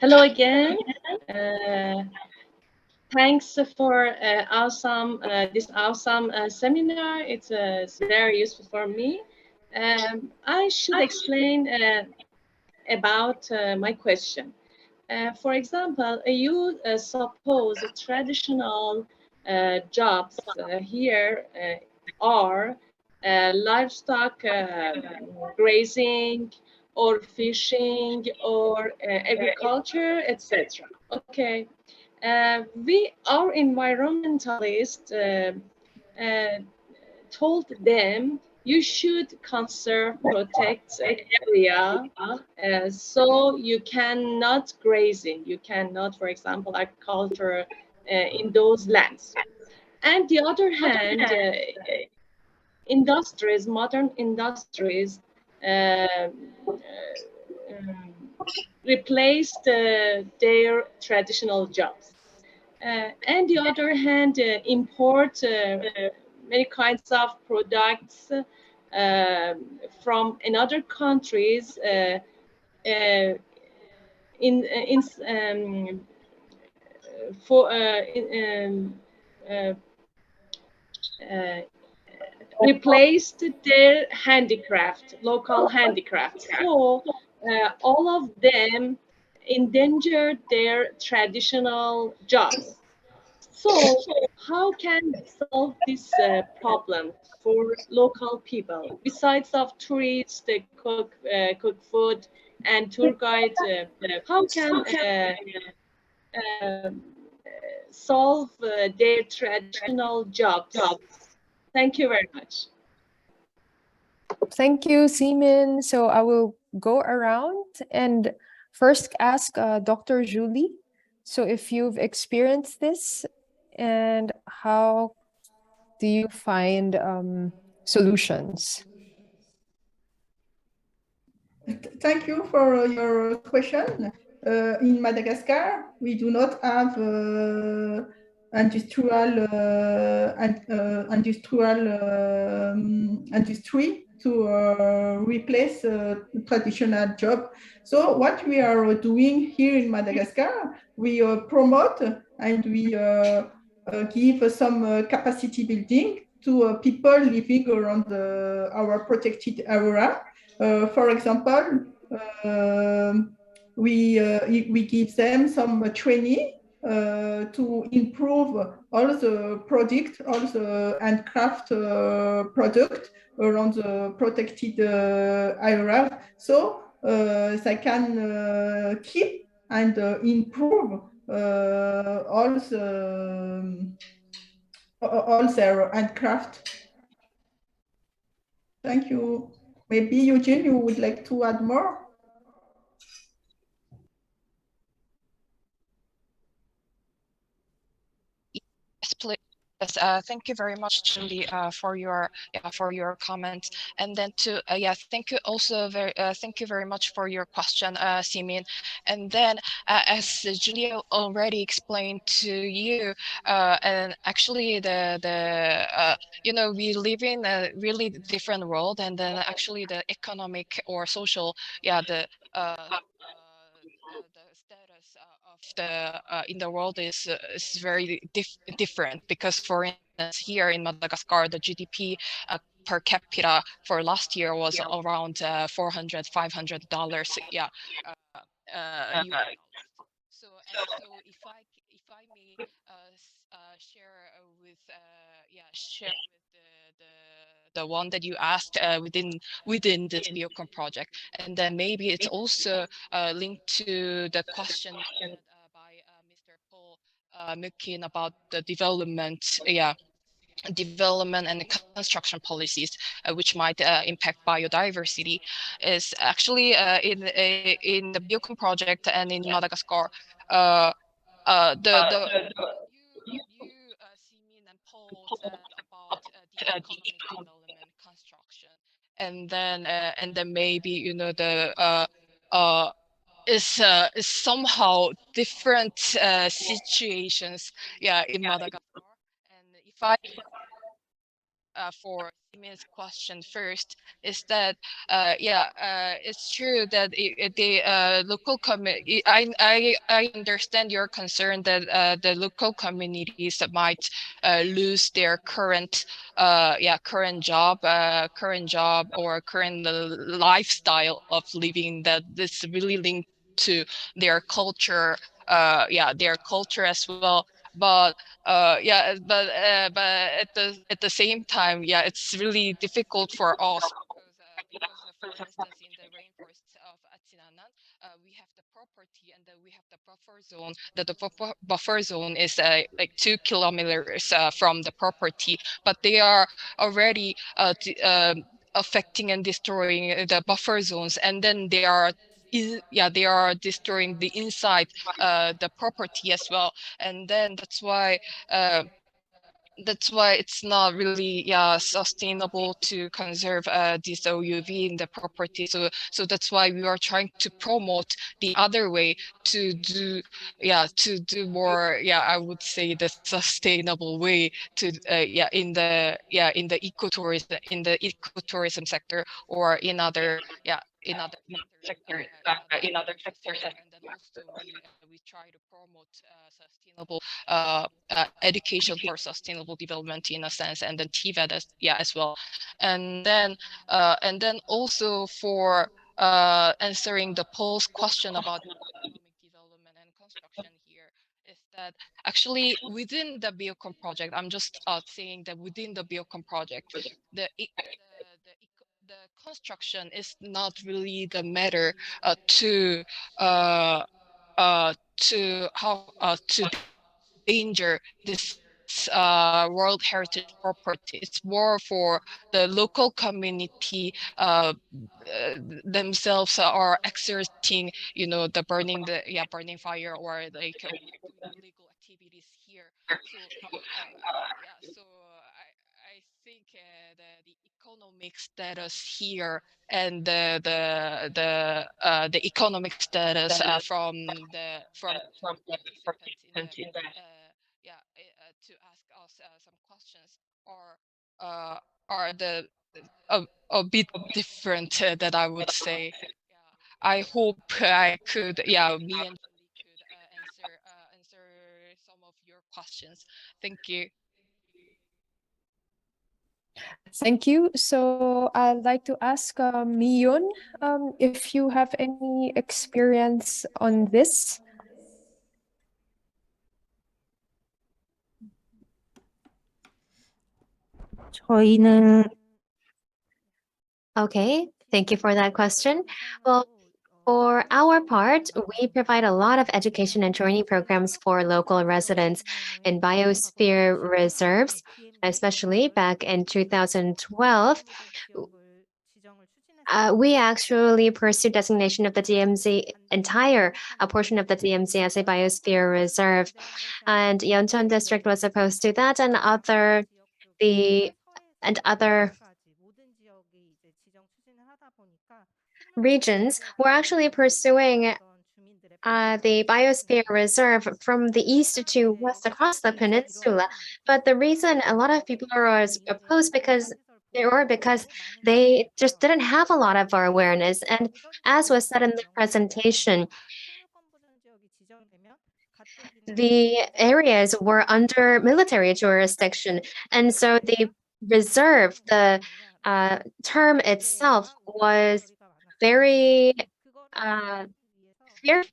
S6: Hello again. Thanks for this awesome seminar. It's very useful for me. I should explain about my question. For example, you suppose traditional jobs here are livestock grazing or fishing or agriculture, etc. Okay. Our environmentalists told them you should conserve, protect area, so you cannot grazing, you cannot, for example, agriculture in those lands. And the other hand, industries, modern industries, replaced their traditional jobs. And the other hand, import many kinds of products from another countries replaced their handicraft, local handicraft. So all of them endangered their traditional jobs. So how can we solve this problem for local people? Besides of tourists, they cook food and tour guides, how can uh, solve their traditional jobs? Thank you very much.
S2: Thank you, Seaman. So I will go around and first ask Dr. Julie. So if you've experienced this, and how do you find solutions?
S7: Thank you for your question. In Madagascar, we do not have industry to replace traditional job. So what we are doing here in Madagascar, we promote and we give some capacity building to people living around our protected area. For example, we give them some training to improve all the product, all the handcraft product around the protected area, so they can keep and improve all their handcraft. Thank you. Maybe Eugene, you would like to add more?
S5: Yes, please. Yes, thank you very much, Julie, for your comments, and then thank you also thank you very much for your question, Simin. And then, as Julia already explained to you, and actually we live in a really different world, and then actually the economic or social, the status of the in the world is very different, because for instance here in Madagascar the GDP per capita for last year was around $400-500 US. So if I may share with the one that you asked within this Biocom project, and then maybe it's also linked to the question by Mr. Paul Mukin about the development and construction policies, which might impact biodiversity, is actually in the Biocom project and in Madagascar. Simin and Paul said about the economic development, construction, and then maybe is somehow different situations in Madagascar. And if I for Simin's question first, is that it's true that the local community. I understand your concern that the local communities might lose their current job or current lifestyle of living, that this really linked to their culture, their culture as well. But but at the same time, it's really difficult for us, because for instance in the rainforests of Atinanan, we have the property, and then we have the buffer zone. The buffer zone is like 2 kilometers from the property, but they are already affecting and destroying the buffer zones, and then they are destroying the inside the property as well. And then that's why it's not really sustainable to conserve this OUV in the property. So that's why we are trying to promote the other way to do more, I would say, the sustainable way to in the ecotourism sector, or in other sectors. And then also we try to promote sustainable education for sustainable development in a sense, and then TVET as well. And then also for answering the Paul's question about economic development and construction here, is that actually within the Biocom project, I'm just saying that within the Biocom project, the construction is not really the matter to danger this World Heritage property. It's more for the local community themselves are exerting, the burning fire or like illegal activities here. So I think the economic status here and the economic status from participants in the to ask us some questions are the a bit different that I would say. I hope I could, me and Julie could answer some of your questions. Thank you.
S2: Thank you. So I'd like to ask Miyun if you have any experience on this.
S9: 저희는
S10: Okay, thank you for that question. Well, for our part, we provide a lot of education and training programs for local residents in biosphere reserves, especially back in 2012. We actually pursued designation of the DMZ, entire a portion of the DMZ as a biosphere reserve, and Yeoncheon district was opposed to that, and other regions were actually pursuing the biosphere reserve from the east to west across the peninsula. But the reason a lot of people are opposed because they just didn't have a lot of our awareness. And as was said in the presentation, the areas were under military jurisdiction. And so the reserve, the term itself was very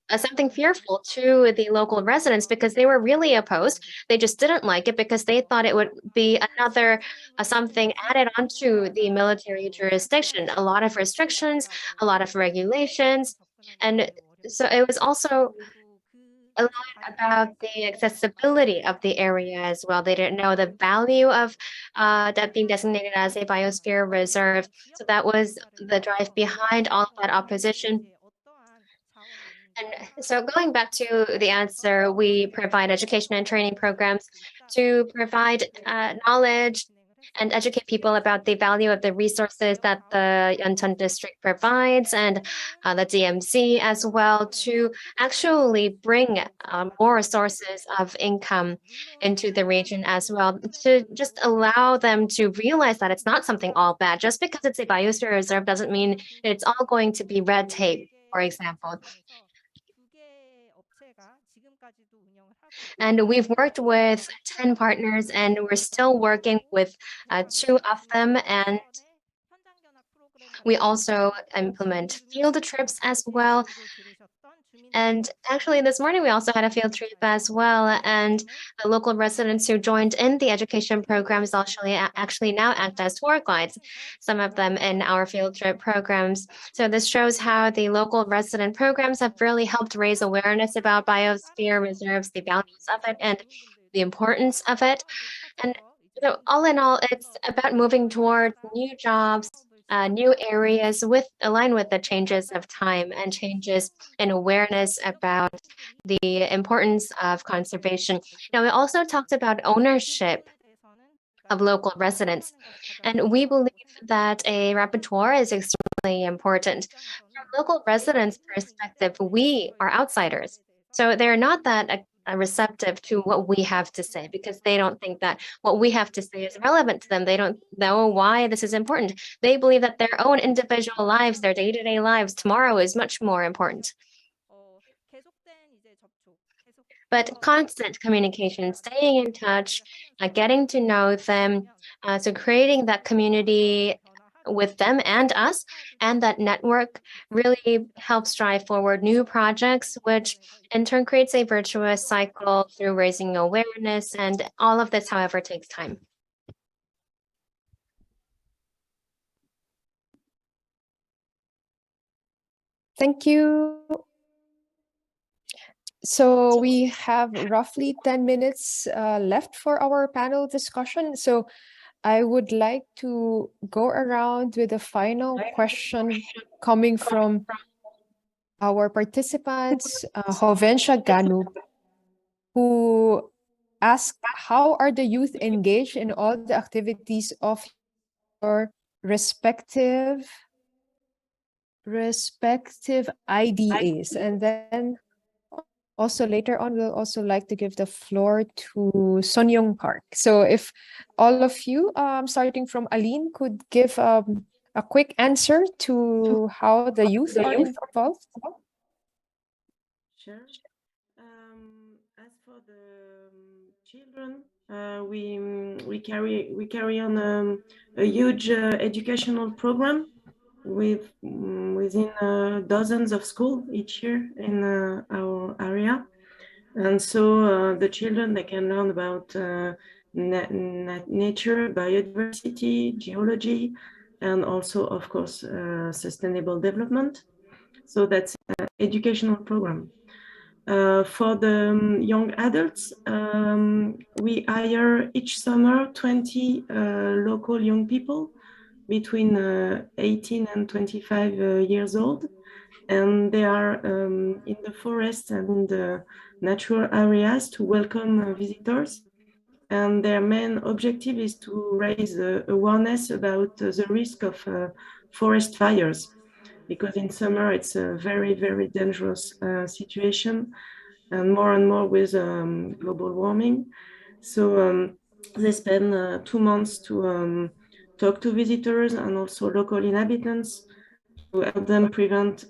S10: something fearful to the local residents because they were really opposed. They just didn't like it because they thought it would be another something added onto the military jurisdiction, a lot of restrictions, a lot of regulations. And so it was also a lot about the accessibility of the area as well. They didn't know the value of that being designated as a biosphere reserve. So that was the drive behind all of that opposition. And so going back to the answer, we provide education and training programs to provide knowledge and educate people about the value of the resources that the Yeoncheon district provides and the DMC as well to actually bring more sources of income into the region as well, to just allow them to realize that it's not something all bad. Just because it's a biosphere reserve doesn't mean it's all going to be red tape, for example. And we've worked with 10 partners and we're still working with 2 of them. And we also implement field trips as well. And actually this morning we also had a field trip as well. And the local residents who joined in the education programs actually now act as tour guides, some of them in our field trip programs. So this shows how the local resident programs have really helped raise awareness about biosphere reserves, the values of it, and the importance of it. And so all in all, it's about moving towards new jobs, new areas align with the changes of time and changes in awareness about the importance of conservation. Now, we also talked about ownership of local residents, and we believe that a rapporteur is extremely important. From local residents' perspective, we are outsiders, so they're not that receptive to what we have to say because they don't think that what we have to say is relevant to them. They don't know why this is important. They believe that their own individual lives, their day-to-day lives, tomorrow is much more important. But constant communication, staying in touch, getting to know them, so creating that community with them and us. And that network really helps drive forward new projects, which in turn creates a virtuous cycle through raising awareness. And all of this, however, takes time.
S2: Thank you. So we have roughly 10 minutes left for our panel discussion. So I would like to go around with a final question coming from our participants, Hovensha Ganub, who asked, how are the youth engaged in all the activities of your respective IDAs? And then also later on, we'll also like to give the floor to Sonyong Park. So if all of you, starting from Aline, could give a quick answer to how the youth are involved.
S3: Sure. As for the children, we carry on a huge educational program with within dozens of schools each year in our area, and so the children, they can learn about nature, biodiversity, geology, and also, of course, sustainable development. So that's an educational program. For the young adults, we hire each summer 20 local young people between 18 and 25 years old. And they are in the forest and in the natural areas to welcome visitors. And their main objective is to raise awareness about the risk of forest fires, because in summer it's a very, very dangerous situation, and more with global warming. So they spend 2 months to talk to visitors and also local inhabitants to help them prevent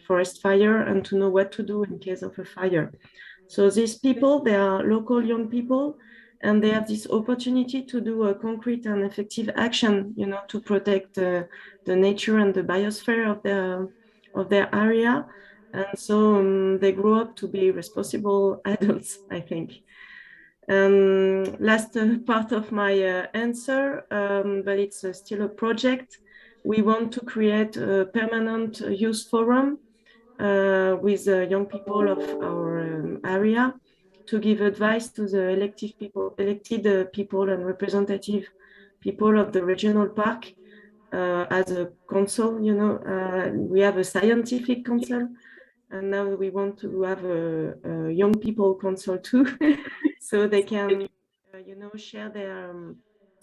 S3: forest fire and to know what to do in case of a fire. So these people, they are local young people, and they have this opportunity to do a concrete and effective action, you know, to protect the nature and the biosphere of their area. And so they grow up to be responsible adults, I think. Last part of my answer, but it's still a project. We want to create a permanent youth forum with young people of our area to give advice to the elected people and representative people of the regional park as a council. You know, we have a scientific council, and now we want to have a young people council too, so they can, you know, share their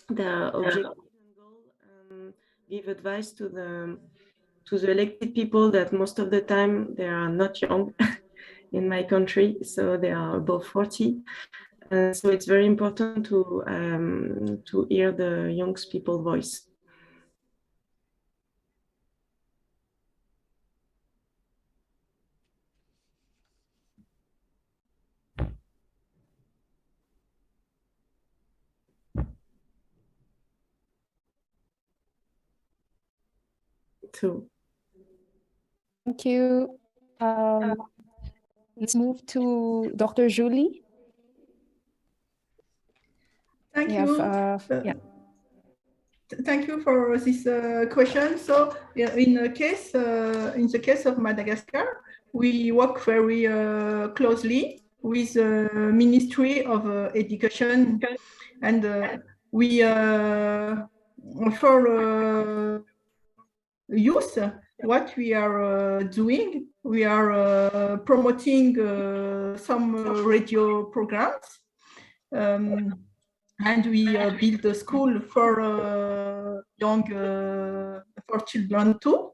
S3: objectives and goals and give advice to the elected people that most of the time they are not young in my country, so they are above 40. So it's very important to hear the young people's voice. So,
S2: thank you. Let's move to Dr. Julie.
S7: Thank you. Thank you for this question. So, in the case of Madagascar, we work very closely with the Ministry of Education, and we for youth, what we are doing, we are promoting some radio programs. And we build a school for for children too,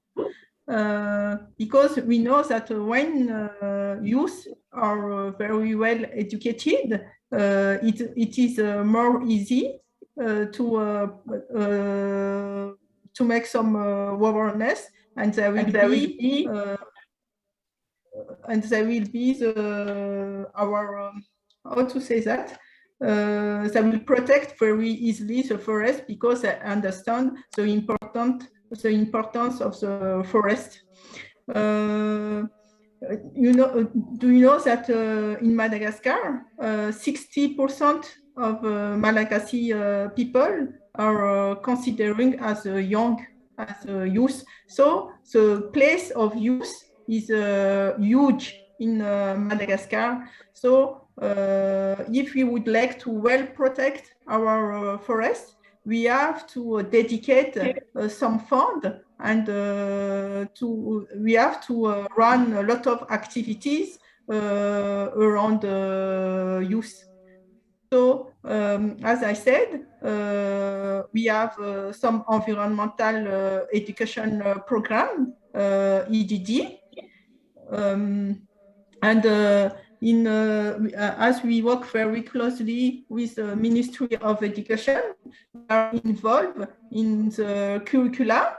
S7: because we know that when youth are very well educated, it is more easy to make some awareness, and there will be our how to say that. they will protect very easily the forest because they understand the importance of the forest. Do you know that in Madagascar, 60% of Malagasy people are considering as young, as youth. So the place of youth is huge in Madagascar. So if we would like to well protect our forest, we have to dedicate some fund and we have to run a lot of activities around youth. So, as I said, we have some environmental education program, EDD, and as we work very closely with the Ministry of Education, we are involved in the curricula.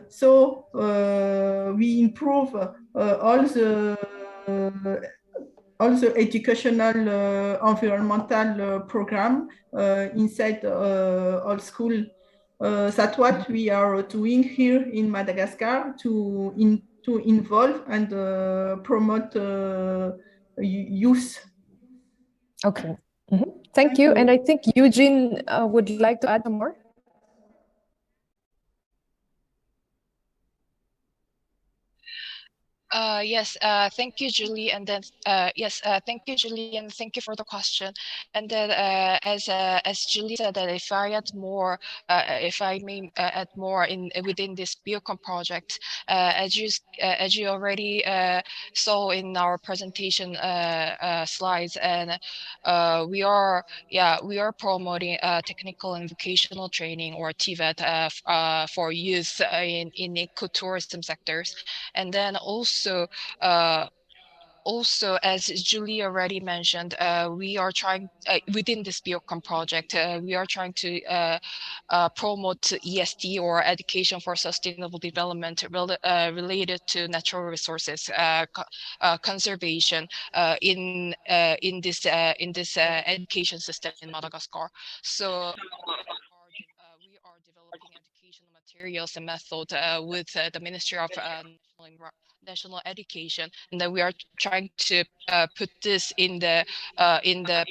S7: So we improve all the educational environmental program inside all school. That's what we are doing here in Madagascar to involve and promote youth.
S2: Okay. Thank you. And I think Eugene would like to add some more.
S5: Yes, thank you, Julie. And then, thank you, Julie, and thank you for the question. And then, as Julie said, that if I add more, if I may add more within this Biocom project, as you already saw in our presentation slides, and we are promoting technical and vocational training, or TVET, for youth in ecotourism sectors. And then also, as Julie already mentioned, we are trying within this Biocom project, we are trying to promote ESD, or education for sustainable development, related to natural resources conservation in this education system in Madagascar. So we are developing educational materials and methods with the Ministry of National Education, and then we are trying to put this in the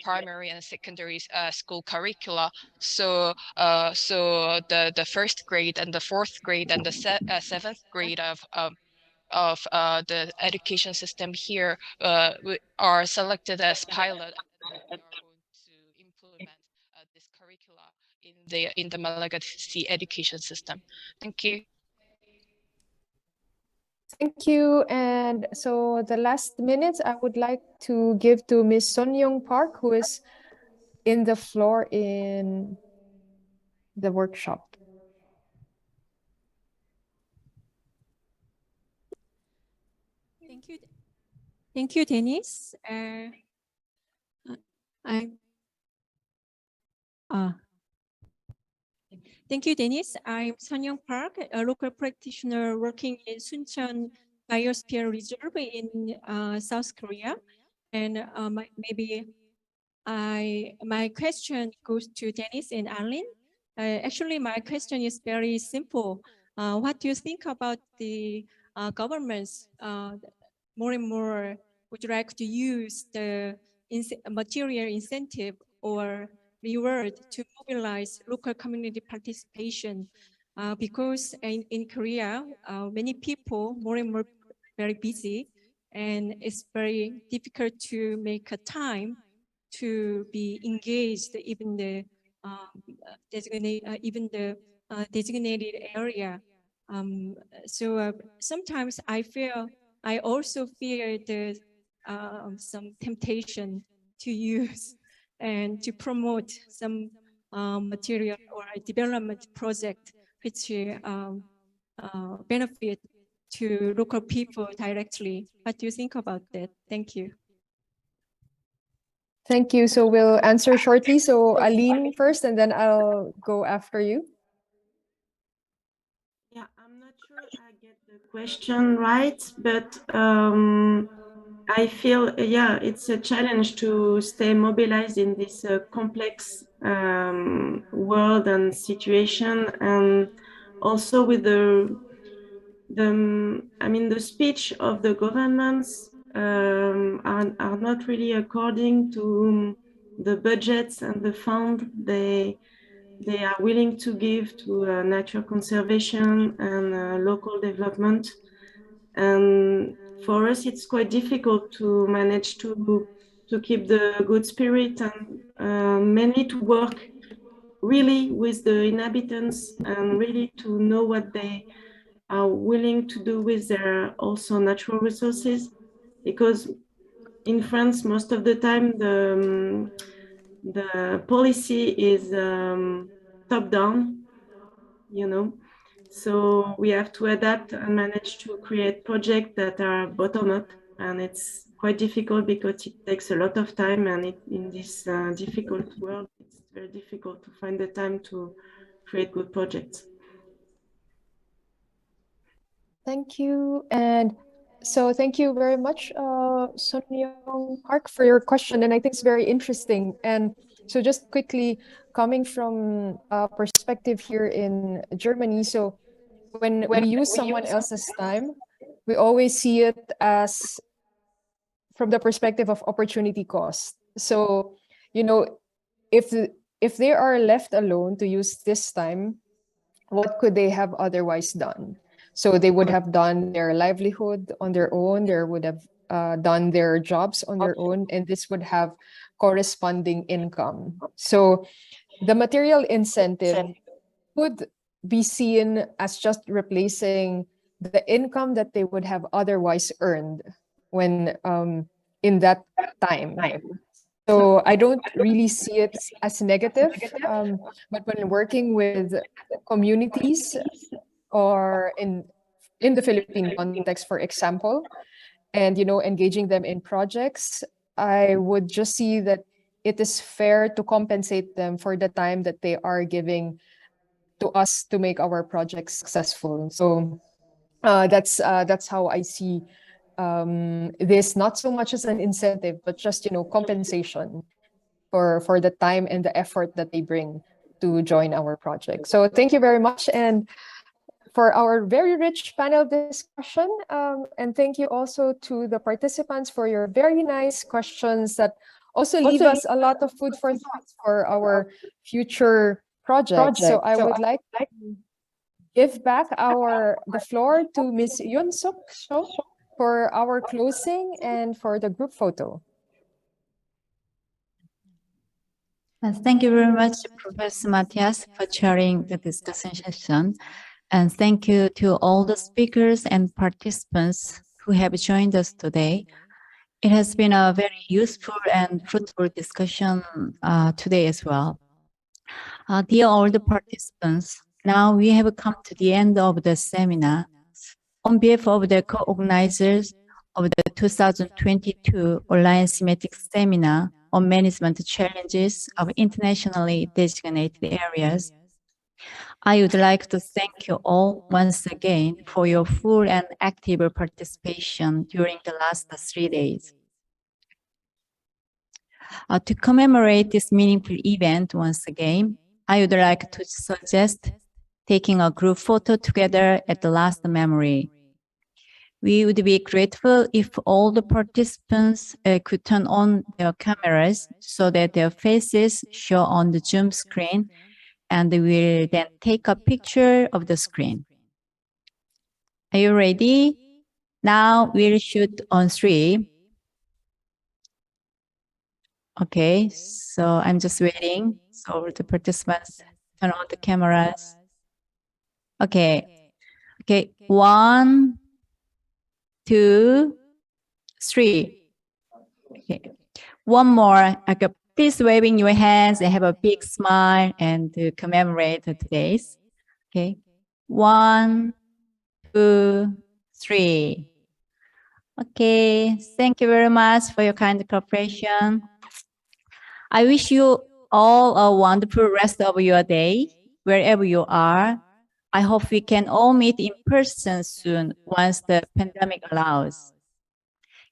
S5: primary and secondary school curricula. So the first grade and the fourth grade and the seventh grade of the education system here are selected as pilot, and we are going to implement this curricula in the Malagasy education system. Thank you.
S2: Thank you. And so the last minutes I would like to give to Ms. Son Young Park, who is in the floor in the workshop.
S11: Thank you, Dennis. Thank you, Dennis. I'm Son Young Park, a local practitioner working in Suncheon Biosphere Reserve in South Korea. And my question goes to Dennis and Arlene. Actually, my question is very simple. What do you think about the governments more and more would like to use the material incentive or reward to mobilize local community participation? Because in Korea, many people more and more very busy, and it's very difficult to make a time to be engaged even the designated area. So sometimes I also feel there's some temptation to use and to promote some material or development project which benefit to local people directly. What do you think about that? Thank you.
S2: Thank you. So we'll answer shortly. So Aline first, and then I'll go after you.
S3: Yeah, I'm not sure I get the question right, but I feel, yeah, it's a challenge to stay mobilized in this complex world and situation, and also with the speech of the governments are not really according to the budgets and the fund they are willing to give to nature conservation and local development. And for us, it's quite difficult to manage to keep the good spirit and mainly to work really with the inhabitants and really to know what they are willing to do with their also natural resources. Because in France, most of the time, the policy is top down, you know. So we have to adapt and manage to create projects that are bottom up, and it's quite difficult because it takes a lot of time, and in this difficult world, it's very difficult to find the time to create good projects.
S2: Thank you. And so thank you very much, Sun Myung Park, for your question. And I think it's very interesting. And so just quickly, coming from a perspective here in Germany, so when we use someone else's time, we always see it as from the perspective of opportunity cost. So, you know, if they are left alone to use this time, what could they have otherwise done? So they would have done their livelihood on their own. They would have done their jobs on their own, and this would have corresponding income. So the material incentive could be seen as just replacing the income that they would have otherwise earned when in that time. So I don't really see it as negative, but when working with communities or in the Philippine context, for example, and engaging them in projects, I would just see that it is fair to compensate them for the time that they are giving to us to make our projects successful. So that's how I see this, not so much as an incentive, but just compensation for the time and the effort that they bring to join our project. So thank you very much, and for our very rich panel discussion. And thank you also to the participants for your very nice questions that also leave us a lot of food for thought for our future projects. So I would like to give back the floor to Ms. Yun Suk Sho for our closing and for the group photo.
S1: Thank you very much, Professor Matthias, for chairing the discussion session. And thank you to all the speakers and participants who have joined us today. It has been a very useful and fruitful discussion today as well. Dear all the participants, now we have come to the end of the seminar. On behalf of the co-organizers of the 2022 Online Thematic Seminar on Management Challenges of Internationally Designated Areas, I would like to thank you all once again for your full and active participation during the last 3 days. To commemorate this meaningful event once again, I would like to suggest taking a group photo together at the last memory. We would be grateful if all the participants could turn on their cameras so that their faces show on the Zoom screen, and we'll then take a picture of the screen. Are you ready? Now we'll shoot on 3. Okay, so I'm just waiting. So the participants turn on the cameras. Okay, 1, 2, 3. Okay, one more. Okay, please waving your hands and have a big smile and to commemorate today's. Okay, 1, 2, 3. Okay, thank you very much for your kind cooperation. I wish you all a wonderful rest of your day, wherever you are. I hope we can all meet in person soon once the pandemic allows.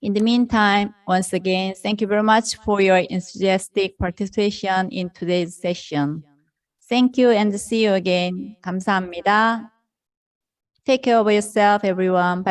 S1: In the meantime, once again, thank you very much for your enthusiastic participation in today's session. Thank you and see you again. 감사합니다. Take care of yourself, everyone. Bye.